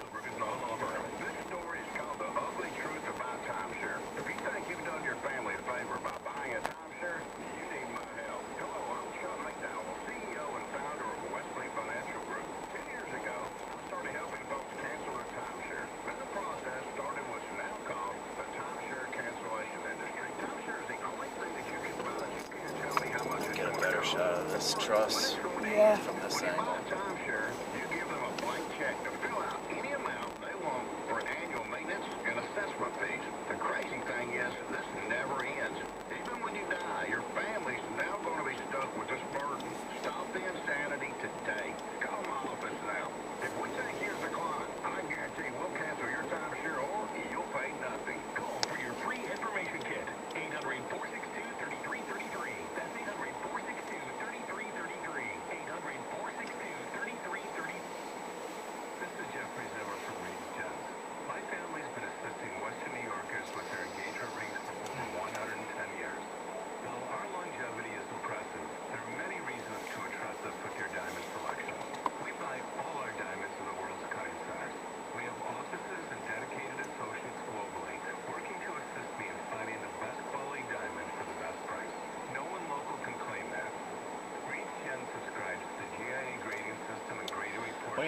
Speaker 3: This story is called The Ugly Truth About Timeshare. If you think you've done your family a favor by buying a timeshare, you need my help. Hello, I'm Chuck McDowell, CEO and founder of Wesley Financial Group. 10 years ago, I started helping folks cancel their timeshare. Then the process started what's now called the timeshare cancellation industry. Timeshare is the only thing that you can buy. You can't tell me how much it's
Speaker 2: Get a
Speaker 3: going to
Speaker 2: better
Speaker 3: cost.
Speaker 2: shot of this truss
Speaker 1: Yeah.
Speaker 2: from this
Speaker 3: When you buy
Speaker 2: angle.
Speaker 3: a timeshare, you give them a blank check to fill out any amount they want for annual maintenance and assessment fees. The crazy thing is, this never ends. Even when you die, your family's now going to be stuck with this burden. Stop the insanity today. Call my office now.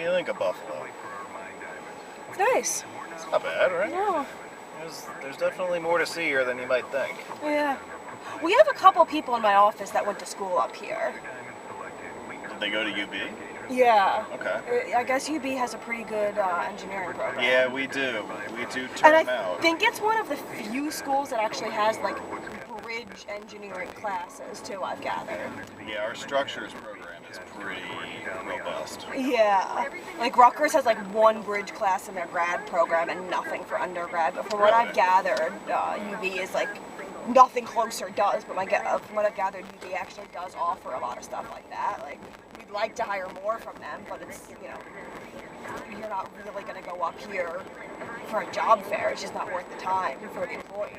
Speaker 2: do you think of Buffalo?
Speaker 1: It's nice.
Speaker 2: It's not bad, right?
Speaker 1: No.
Speaker 2: There's definitely more to see here than you might think.
Speaker 1: Yeah. We have a couple people in my office that went to school up here.
Speaker 2: Did they go to UB?
Speaker 1: Yeah.
Speaker 2: Okay.
Speaker 1: I guess UB has a pretty good engineering program.
Speaker 2: Yeah, we do. We do
Speaker 1: And
Speaker 2: turn them
Speaker 1: I
Speaker 2: out.
Speaker 1: think it's one of the few schools that actually has like bridge engineering classes too, I've gathered.
Speaker 2: Yeah, our structures program is pretty robust.
Speaker 1: Yeah. Like Rutgers has like one bridge class in their grad program and nothing for undergrad. But from what I've gathered, UB is like nothing closer does. But from what I've gathered, UB actually does offer a lot of stuff like that. Like we'd like to hire more from them, but it's you're not really going to go up here for a job fair. It's just not worth the time for the employee.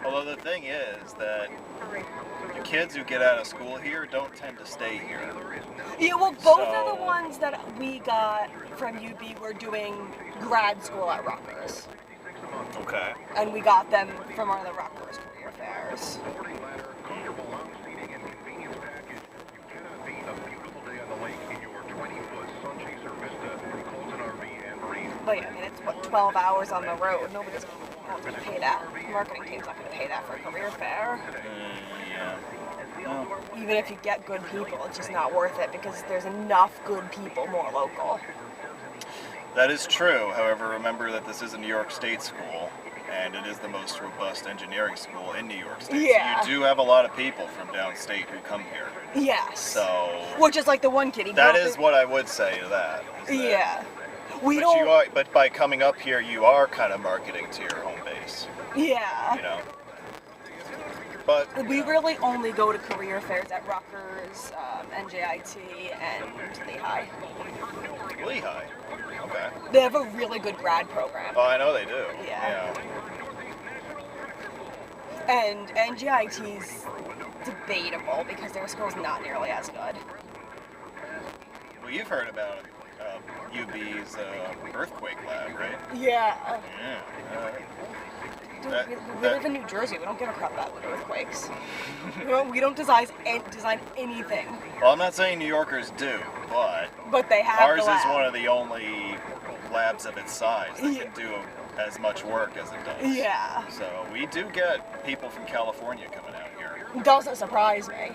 Speaker 2: Although the thing is that the kids who get out of school here don't tend to stay here.
Speaker 1: Yeah, well, both of the ones that we got from UB were doing grad school at Rutgers.
Speaker 2: Okay.
Speaker 1: And we got them from one of the Rutgers career fairs. But yeah, I mean, it's what, 12 hours on the road. Nobody's going to pay that. The marketing team's not going to pay that for a career fair.
Speaker 2: Yeah. Well,
Speaker 1: Even if you get good people, it's just not worth it because there's enough good people more local.
Speaker 2: that is true. However, remember that this is a New York State school, and it is the most robust engineering school in New York State.
Speaker 1: Yeah.
Speaker 2: So you do have a lot of people from downstate who come here.
Speaker 1: Yes.
Speaker 2: So
Speaker 1: Which is like the one kid.
Speaker 2: that is what I would say to that. Is that
Speaker 1: Yeah. We
Speaker 2: but
Speaker 1: don't.
Speaker 2: you are, but by coming up here, you are kind of marketing to your home base.
Speaker 1: Yeah.
Speaker 2: You know. But
Speaker 1: We really only go to career fairs at Rutgers, NJIT, and Lehigh.
Speaker 2: Lehigh. Okay.
Speaker 1: They have a really good grad program.
Speaker 2: Oh, I know they do.
Speaker 1: Yeah. And NJIT's debatable because their school's not nearly as good.
Speaker 2: Well, you've heard about UB's earthquake lab, right?
Speaker 1: Yeah.
Speaker 2: Yeah.
Speaker 1: Dude,
Speaker 2: That-
Speaker 1: we
Speaker 2: that-
Speaker 1: live in New Jersey. We don't give a crap about earthquakes. we don't design anything.
Speaker 2: Well, I'm not saying New Yorkers do, but
Speaker 1: But they have
Speaker 2: ours
Speaker 1: the
Speaker 2: is
Speaker 1: lab.
Speaker 2: one of the only labs of its size that
Speaker 1: Yeah.
Speaker 2: can do as much work as it does.
Speaker 1: Yeah.
Speaker 2: So we do get people from California coming out here.
Speaker 1: Doesn't surprise me.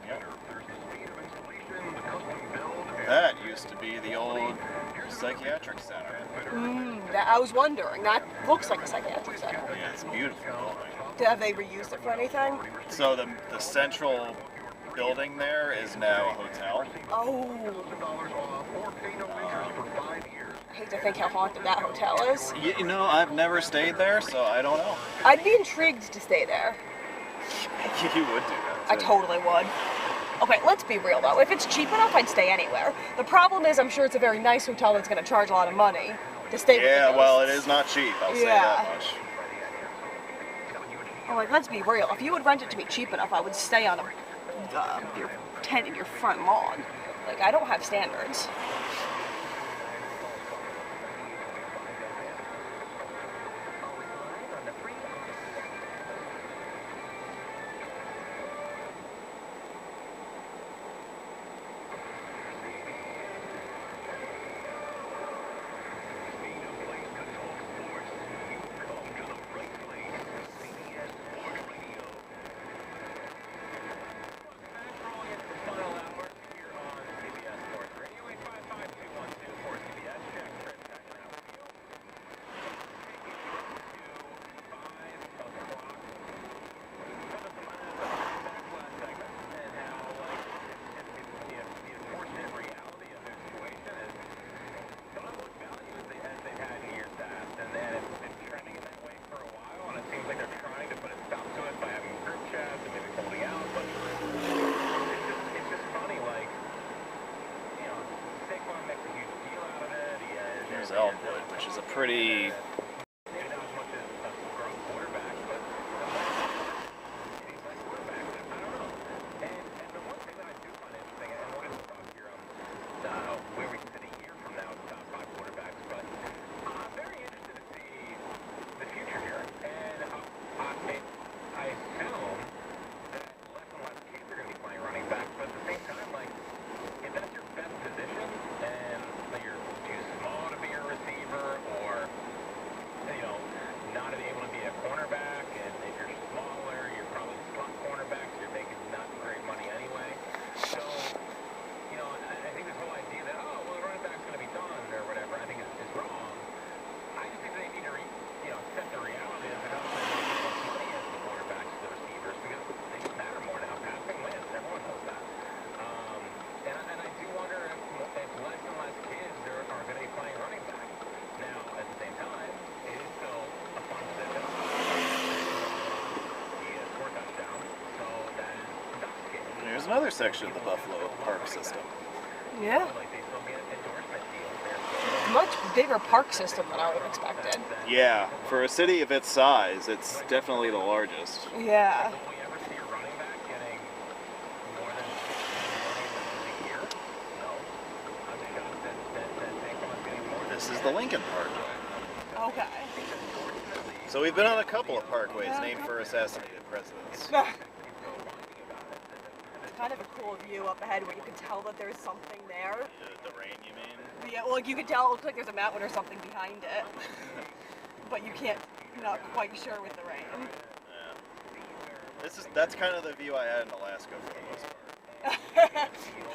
Speaker 2: Yeah. That used to be the old psychiatric center.
Speaker 1: I was wondering. That looks like a psychiatric center.
Speaker 2: Yeah, it's beautiful.
Speaker 1: Have they reused it for anything?
Speaker 2: So the central building there is now a hotel.
Speaker 1: Oh. I hate to think how haunted that hotel is.
Speaker 2: You know, I've never stayed there, so I don't know.
Speaker 1: I'd be intrigued to stay there.
Speaker 2: You would do that.
Speaker 1: I
Speaker 2: too.
Speaker 1: totally would. Okay, let's be real though. If it's cheap enough, I'd stay anywhere. The problem is, I'm sure it's a very nice hotel that's going to charge a lot of money to stay with the
Speaker 2: Yeah, well, it
Speaker 1: ghosts.
Speaker 2: is not cheap, I'll say
Speaker 1: Yeah.
Speaker 2: that much.
Speaker 1: I'm like, let's be real. If you would rent it to me cheap enough, I would stay on your tent in your front lawn. Like, I don't have standards.
Speaker 2: Here's Elmwood, which is a pretty... another section of the Buffalo Park system.
Speaker 1: Yeah. Much bigger park system than I would have expected.
Speaker 2: Yeah, for a city of its size, it's definitely the largest.
Speaker 1: Yeah.
Speaker 5: Will you ever see a running back getting more than a year? No. I'm shocked that Saquon's getting more.
Speaker 2: This is the Lincoln Parkway.
Speaker 1: Okay.
Speaker 2: So we've been on a couple of parkways named for assassinated presidents.
Speaker 1: It's kind of a cool view up ahead where you can tell that there's something there.
Speaker 2: The rain, you mean?
Speaker 1: Yeah, well, you can tell it looks like there's a mountain or something behind it. But you can't, you're not quite sure with the rain.
Speaker 2: Yeah. That's kind of the view I had in Alaska for the most part.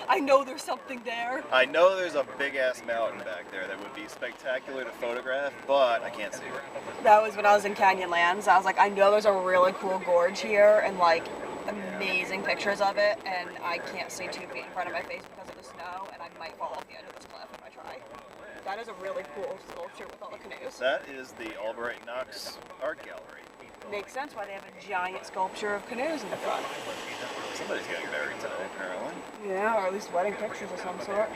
Speaker 1: I know there's something there.
Speaker 2: I know there's a big ass mountain back there that would be spectacular to photograph, but I can't see it.
Speaker 1: That was when I was in Canyonlands. I was like, I know there's a really cool gorge here and like amazing pictures of it, and I can't see 2 feet in front of my face because of the snow, and I might fall off the edge of this cliff if I try. That is a really cool sculpture with all the canoes.
Speaker 2: That is the Albright Knox Art Gallery.
Speaker 1: Makes sense why they have a giant sculpture of canoes in the front.
Speaker 2: Somebody's getting married today, apparently.
Speaker 1: Yeah, or at least wedding pictures of some sort.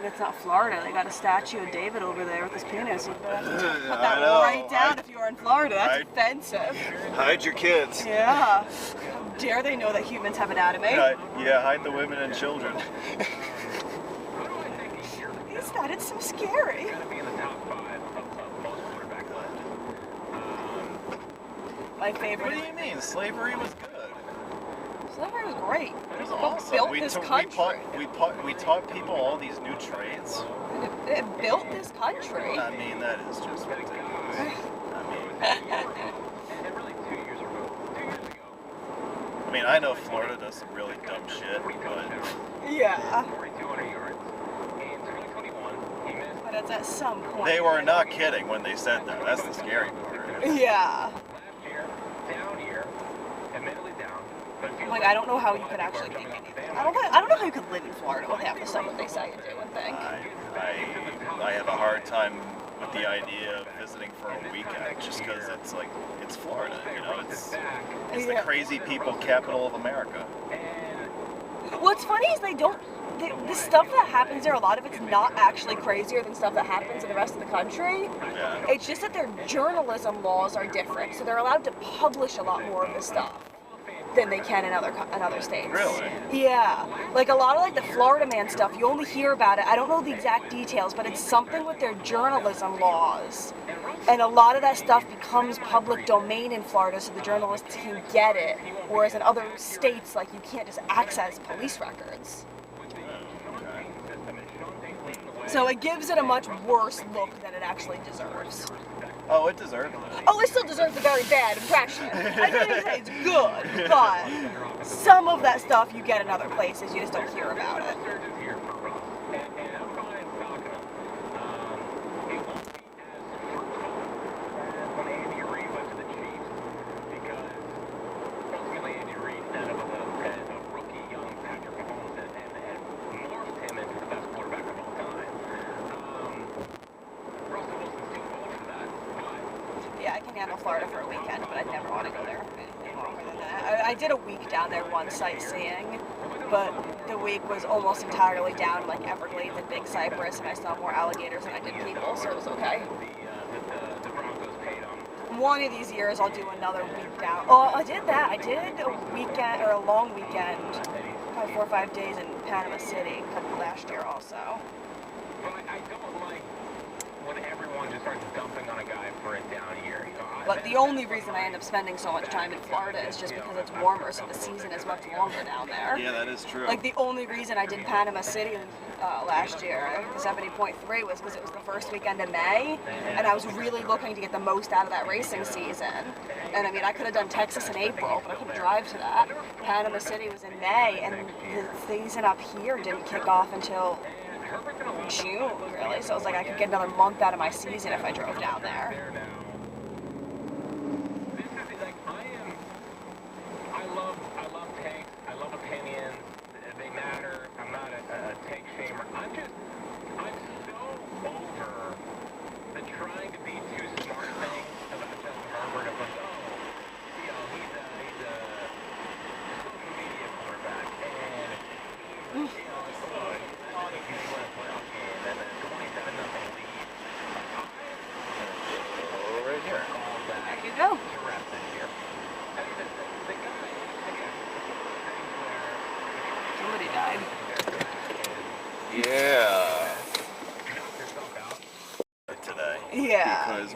Speaker 1: It's not Florida. They got a statue of David over there with his penis. You have to put that right down if you are in Florida. That's offensive.
Speaker 2: Hide your kids.
Speaker 1: Yeah. How dare they know that humans have anatomy?
Speaker 2: Yeah, hide the women and children.
Speaker 1: Is that? It's so scary. My favorite.
Speaker 2: What do you mean? Slavery was good.
Speaker 1: Slavery was great.
Speaker 2: It was
Speaker 1: People
Speaker 2: awesome.
Speaker 1: built this country.
Speaker 2: We taught people all these new trades.
Speaker 1: It built this country.
Speaker 2: I mean, that is just ridiculous. I mean, I know Florida does some really dumb shit, but
Speaker 1: Yeah. But it's at some point.
Speaker 2: they were not kidding when they said that. That's the scary part.
Speaker 1: Yeah.
Speaker 5: Last year, down here, admittedly down, but it feels
Speaker 1: Like, I don't know how you could actually think anything. I don't know how you could live in Florida with half the stuff that they say and do and think.
Speaker 2: I have a hard time with the idea of visiting for a weekend just because it's like, it's Florida, you know, it's the crazy people capital of America.
Speaker 1: What's funny is the stuff that happens there, a lot of it's not actually crazier than stuff that happens in the rest of the country.
Speaker 2: Yeah.
Speaker 1: It's just that their journalism laws are different, so they're allowed to publish a lot more of this stuff than they can in other states.
Speaker 2: Really?
Speaker 1: Yeah. Like a lot of like the Florida Man stuff, you only hear about it. I don't know the exact details, but it's something with their journalism laws. And a lot of that stuff becomes public domain in Florida so the journalists can get it. Whereas in other states, like you can't just access police records. So it gives it a much worse look than it actually deserves.
Speaker 2: Oh, it deserved it.
Speaker 1: Oh, it still deserves a very bad impression. I didn't say it's good, but some of that stuff you get in other places, you just don't hear about it. Yeah, I can handle Florida for a weekend, but I'd never want to go there anything longer than that. I did a week down there once sightseeing, but the week was almost entirely down like Everglades and Big Cypress, and I saw more alligators than I did people, so it was okay. One of these years I'll do another week down. Oh, I did that. I did a weekend, or a long weekend, probably 4 or 5 days in Panama City last year also.
Speaker 5: But I don't like when everyone just starts dumping on a guy for it down here. You know,
Speaker 1: But the only reason I end up spending so much time in Florida is just because it's warmer, so the season is much longer down there.
Speaker 2: Yeah, that is true.
Speaker 1: Like the only reason I did Panama City last year, the 70.3, was because it was the first weekend in May, and I was really looking to get the most out of that racing season. And I mean, I could have done Texas in April, but I couldn't drive to that. Panama City was in May, and the season up here didn't kick off until June, really. So it was like I could get another month out of my season if I drove down there.
Speaker 5: This is like I love takes. I love opinions. They matter. I'm not a take shamer. I'm so over the trying to be too smart thing about Justin Herbert. Of like, he's a social media quarterback, and he's, he's on a playoff game, and then 27-0 lead.
Speaker 2: Right here.
Speaker 1: There you go.
Speaker 5: To wrap this year. I mean, the guy, again,
Speaker 1: Somebody died.
Speaker 2: Yeah. Today.
Speaker 1: Yeah.
Speaker 2: Because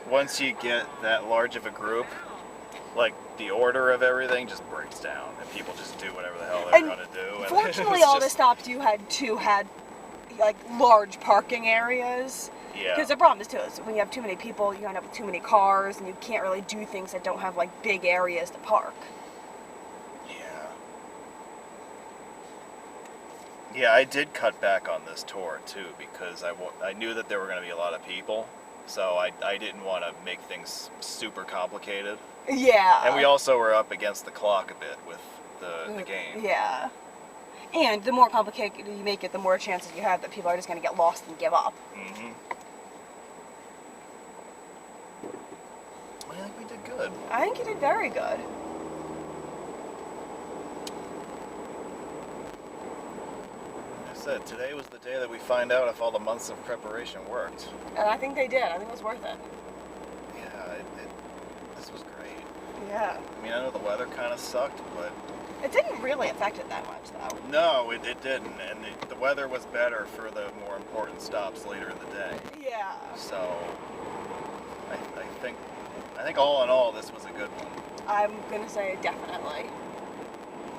Speaker 2: once you get that large of a group, like the order of everything just breaks down, and people just do whatever the hell they're
Speaker 1: And
Speaker 2: going to do. And
Speaker 1: fortunately,
Speaker 2: it's
Speaker 1: all the
Speaker 2: just-
Speaker 1: stops you had like large parking areas.
Speaker 2: Yeah.
Speaker 1: Because the problem is too is when you have too many people, you end up with too many cars, and you can't really do things that don't have like big areas to park.
Speaker 2: Yeah. Yeah, I did cut back on this tour too because I knew that there were going to be a lot of people, so I didn't want to make things super complicated.
Speaker 1: Yeah.
Speaker 2: And we also were up against the clock a bit with the game.
Speaker 1: Yeah. And the more complicated you make it, the more chances you have that people are just going to get lost and give up.
Speaker 2: Mm-hmm. I think we did good.
Speaker 1: I think you did very good.
Speaker 2: Like I said, today was the day that we find out if all the months of preparation worked.
Speaker 1: And I think they did. I think it was worth it.
Speaker 2: Yeah, this was great.
Speaker 1: Yeah.
Speaker 2: I mean, I know the weather kind of sucked, but
Speaker 1: It didn't really affect it that much, though.
Speaker 2: no, it didn't. And the weather was better for the more important stops later in the day.
Speaker 1: Yeah.
Speaker 2: So, I think all in all, this was a good one.
Speaker 1: I'm going to say definitely.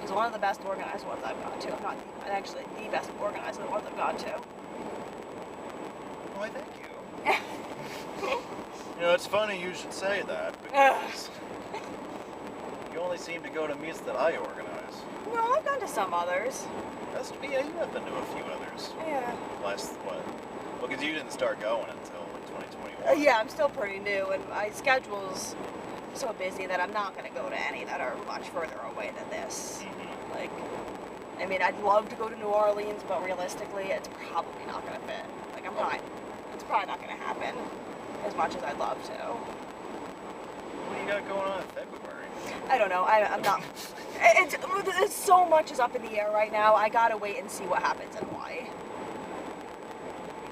Speaker 1: It's one of the best organized ones I've gone to. If not actually the best organized ones I've gone to.
Speaker 2: Why, thank you. You know, it's funny you should say that because you only seem to go to meets that I organize.
Speaker 1: No, I've gone to some others.
Speaker 2: Yeah, you have been to a few others.
Speaker 1: Yeah.
Speaker 2: Last, what? Well, because you didn't start going until like 2021.
Speaker 1: Yeah, I'm still pretty new, and my schedule's so busy that I'm not going to go to any that are much further away than this.
Speaker 2: Mhm.
Speaker 1: Like, I mean, I'd love to go to New Orleans, but realistically, it's probably not going to fit. Like, it's probably not going to happen as much as I'd love to.
Speaker 2: What do you got going on in February?
Speaker 1: I don't know. I'm not. It's so much is up in the air right now. I gotta wait and see what happens in Hawaii.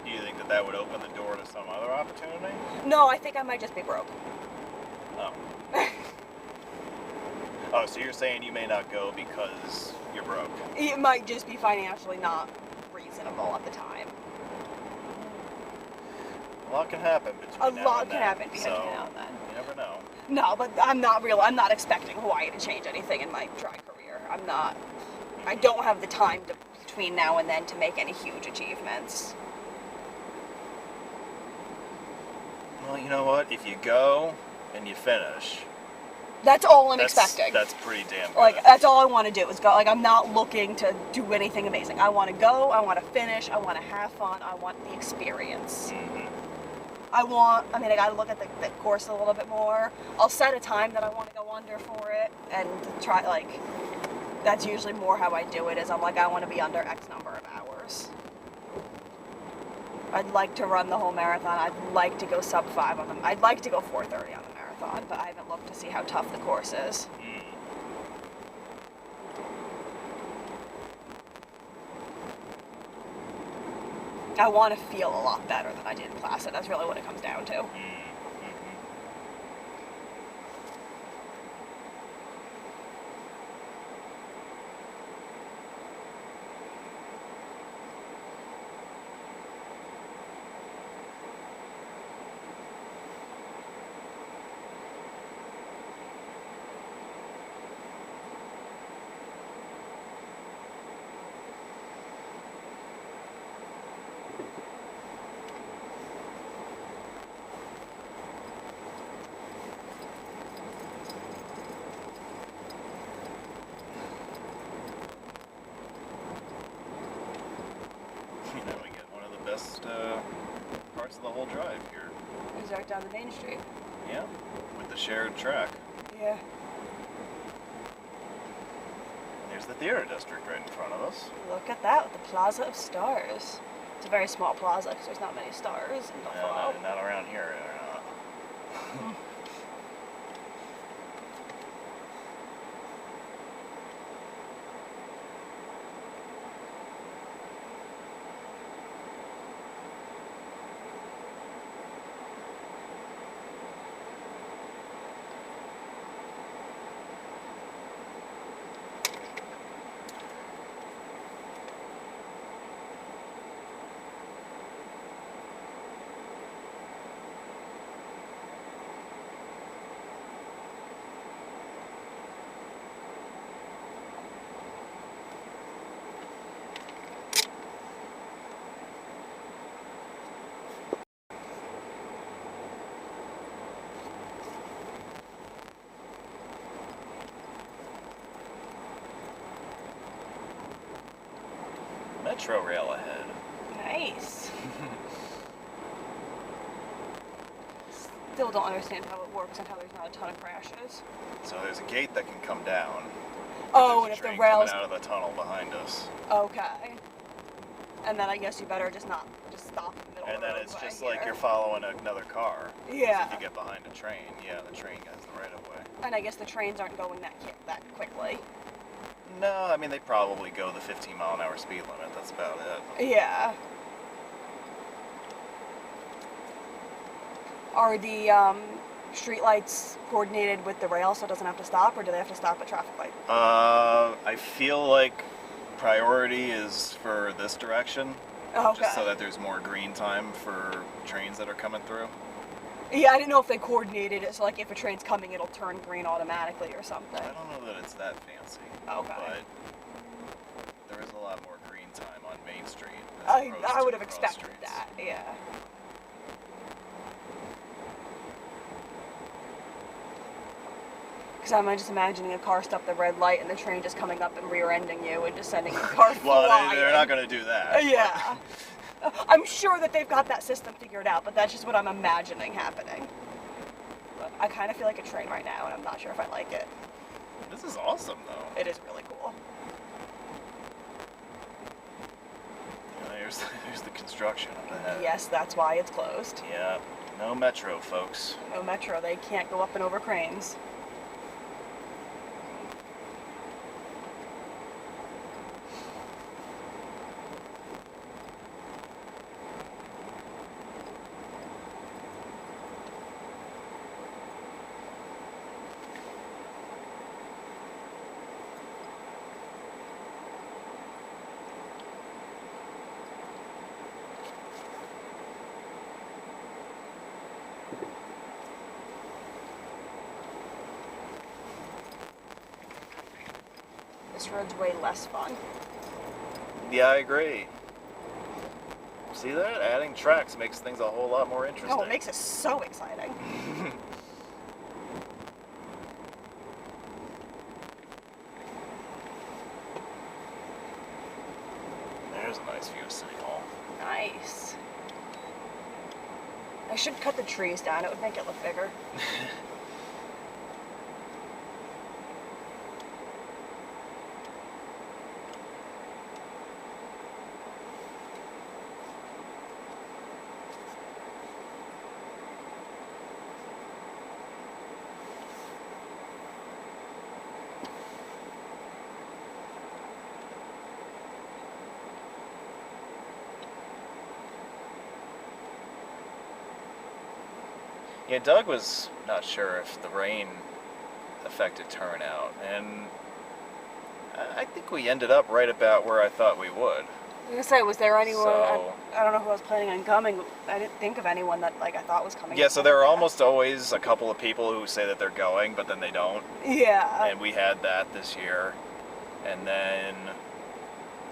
Speaker 2: Do you think that would open the door to some other opportunity?
Speaker 1: No, I think I might just be broke.
Speaker 2: Oh. Oh, so you're saying you may not go because you're broke?
Speaker 1: It might just be financially not reasonable at the time.
Speaker 2: A lot can happen between
Speaker 1: A
Speaker 2: now
Speaker 1: lot
Speaker 2: and
Speaker 1: can
Speaker 2: then,
Speaker 1: happen between
Speaker 2: so
Speaker 1: now and then.
Speaker 2: You never know.
Speaker 1: No, but I'm not expecting Hawaii to change anything in my dry career. I'm not. I don't have the time between now and then to make any huge achievements.
Speaker 2: Well, you know what? If you go and you finish,
Speaker 1: That's all I'm expecting.
Speaker 2: That's pretty damn good.
Speaker 1: Like, that's all I want to do is go. Like, I'm not looking to do anything amazing. I want to go, I want to finish, I want to have fun, I want the experience.
Speaker 2: Mhm.
Speaker 1: I gotta look at the course a little bit more. I'll set a time that I want to go under for it and try, like, that's usually more how I do it, is I'm like, I want to be under X number of hours. I'd like to run the whole marathon. I'd like to go sub 5 on them. I'd like to go 4:30 on the marathon, but I haven't looked to see how tough the course is. I want to feel a lot better than I did in Placid. That's really what it comes down to.
Speaker 2: best parts of the whole drive here.
Speaker 1: Is right down the main street.
Speaker 2: Yeah, with the shared track.
Speaker 1: Yeah.
Speaker 2: There's the theater district right in front of us.
Speaker 1: Look at that, with the Plaza of Stars. It's a very small plaza because there's not many stars in Buffalo.
Speaker 2: Not around here. Metro rail ahead.
Speaker 1: Nice. Still don't understand how it works and how there's not a ton of crashes.
Speaker 2: So there's a gate that can come down.
Speaker 1: Oh,
Speaker 2: There's
Speaker 1: and
Speaker 2: a
Speaker 1: if the
Speaker 2: train
Speaker 1: rails...
Speaker 2: coming out of the tunnel behind us.
Speaker 1: Okay. And then I guess you better just stop in the middle
Speaker 2: And
Speaker 1: of the
Speaker 2: then
Speaker 1: roadway
Speaker 2: it's just
Speaker 1: here.
Speaker 2: like you're following another car. 'Cause
Speaker 1: Yeah.
Speaker 2: If you get behind a train, the train has the right of way.
Speaker 1: And I guess the trains aren't going that quickly.
Speaker 2: No, I mean, they probably go the 15-mile-an-hour speed limit. That's about it.
Speaker 1: Yeah. Are the streetlights coordinated with the rail so it doesn't have to stop, or do they have to stop at traffic light?
Speaker 2: I feel like priority is for this direction.
Speaker 1: Okay.
Speaker 2: Just so that there's more green time for trains that are coming through.
Speaker 1: Yeah, I didn't know if they coordinated it, so like if a train's coming, it'll turn green automatically or something.
Speaker 2: I don't know that it's that fancy.
Speaker 1: Okay.
Speaker 2: But there is a lot more green time on Main Street.
Speaker 1: I would have
Speaker 2: across
Speaker 1: expected
Speaker 2: streets.
Speaker 1: that, yeah. Because I'm just imagining a car stopped the red light and the train just coming up and rear-ending you and just sending the car
Speaker 2: Well,
Speaker 1: flying.
Speaker 2: they're not going to do that.
Speaker 1: Yeah. I'm sure that they've got that system figured out, but that's just what I'm imagining happening. But I kind of feel like a train right now, and I'm not sure if I like it.
Speaker 2: This is awesome, though.
Speaker 1: It is really cool.
Speaker 2: There's the construction up ahead.
Speaker 1: Yes, that's why it's closed.
Speaker 2: Yeah. No metro, folks.
Speaker 1: No metro, they can't go up and over cranes. This road's way less fun.
Speaker 2: Yeah, I agree. See that? Adding tracks makes things a whole lot more interesting.
Speaker 1: Oh, it makes it so exciting.
Speaker 2: There's a nice view of City Hall.
Speaker 1: Nice. I should cut the trees down. It would make it look bigger.
Speaker 2: Yeah, Doug was not sure if the rain affected turnout, and I think we ended up right about where I thought we would.
Speaker 1: I was gonna say, was there anyone?
Speaker 2: So-
Speaker 1: I don't know who I was planning on coming. I didn't think of anyone that I thought was coming.
Speaker 2: Yeah, so there are almost always a couple of people who say that they're going, but then they don't.
Speaker 1: Yeah.
Speaker 2: And we had that this year. And then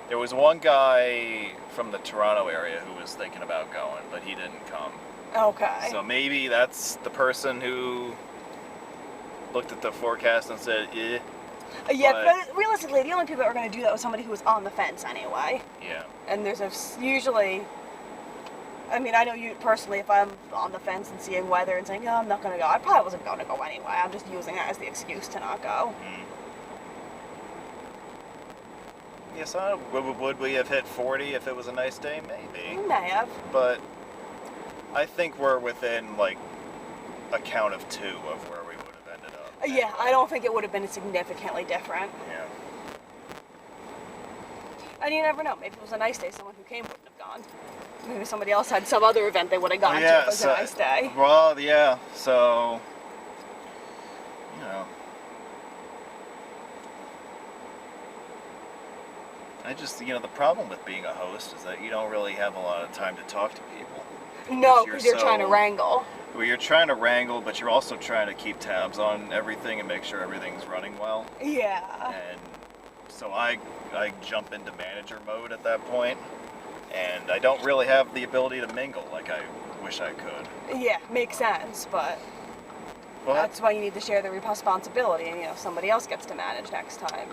Speaker 2: there was one guy from the Toronto area who was thinking about going, but he didn't come.
Speaker 1: Okay.
Speaker 2: So maybe that's the person who looked at the forecast and said, eh.
Speaker 1: Yeah,
Speaker 2: but-
Speaker 1: but realistically, the only people that were going to do that was somebody who was on the fence anyway.
Speaker 2: Yeah.
Speaker 1: And there's usually I mean, I know you personally, if I'm on the fence and seeing weather and saying, oh, I'm not going to go, I probably wasn't going to go anyway. I'm just using it as the excuse to not go.
Speaker 2: Yes, would we have hit 40 if it was a nice day? Maybe.
Speaker 1: We may have.
Speaker 2: But I think we're within, like, a count of 2 of where we would have ended up.
Speaker 1: Yeah, I don't think it would have been significantly different.
Speaker 2: Yeah.
Speaker 1: And you never know. Maybe it was a nice day. Someone who came wouldn't have gone. Maybe somebody else had some other event they would have gone to if it was a nice day.
Speaker 2: Well, yeah, so, you know. I just, the problem with being a host is that you don't really have a lot of time to talk to people.
Speaker 1: No, because you're trying to wrangle.
Speaker 2: Well, you're trying to wrangle, but you're also trying to keep tabs on everything and make sure everything's running well.
Speaker 1: Yeah.
Speaker 2: And so I jump into manager mode at that point, and I don't really have the ability to mingle like I wish I could.
Speaker 1: Yeah, makes sense, but that's why you need to share the responsibility, and somebody else gets to manage next time.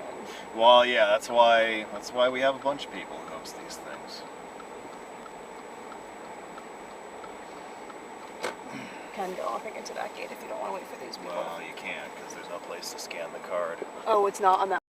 Speaker 2: Well, yeah, that's why we have a bunch of people who host these things.
Speaker 1: Can go, I think, into that gate if you don't want to wait for these people.
Speaker 2: Well, you can't, because there's no place to scan the card.
Speaker 1: Oh, it's not on that.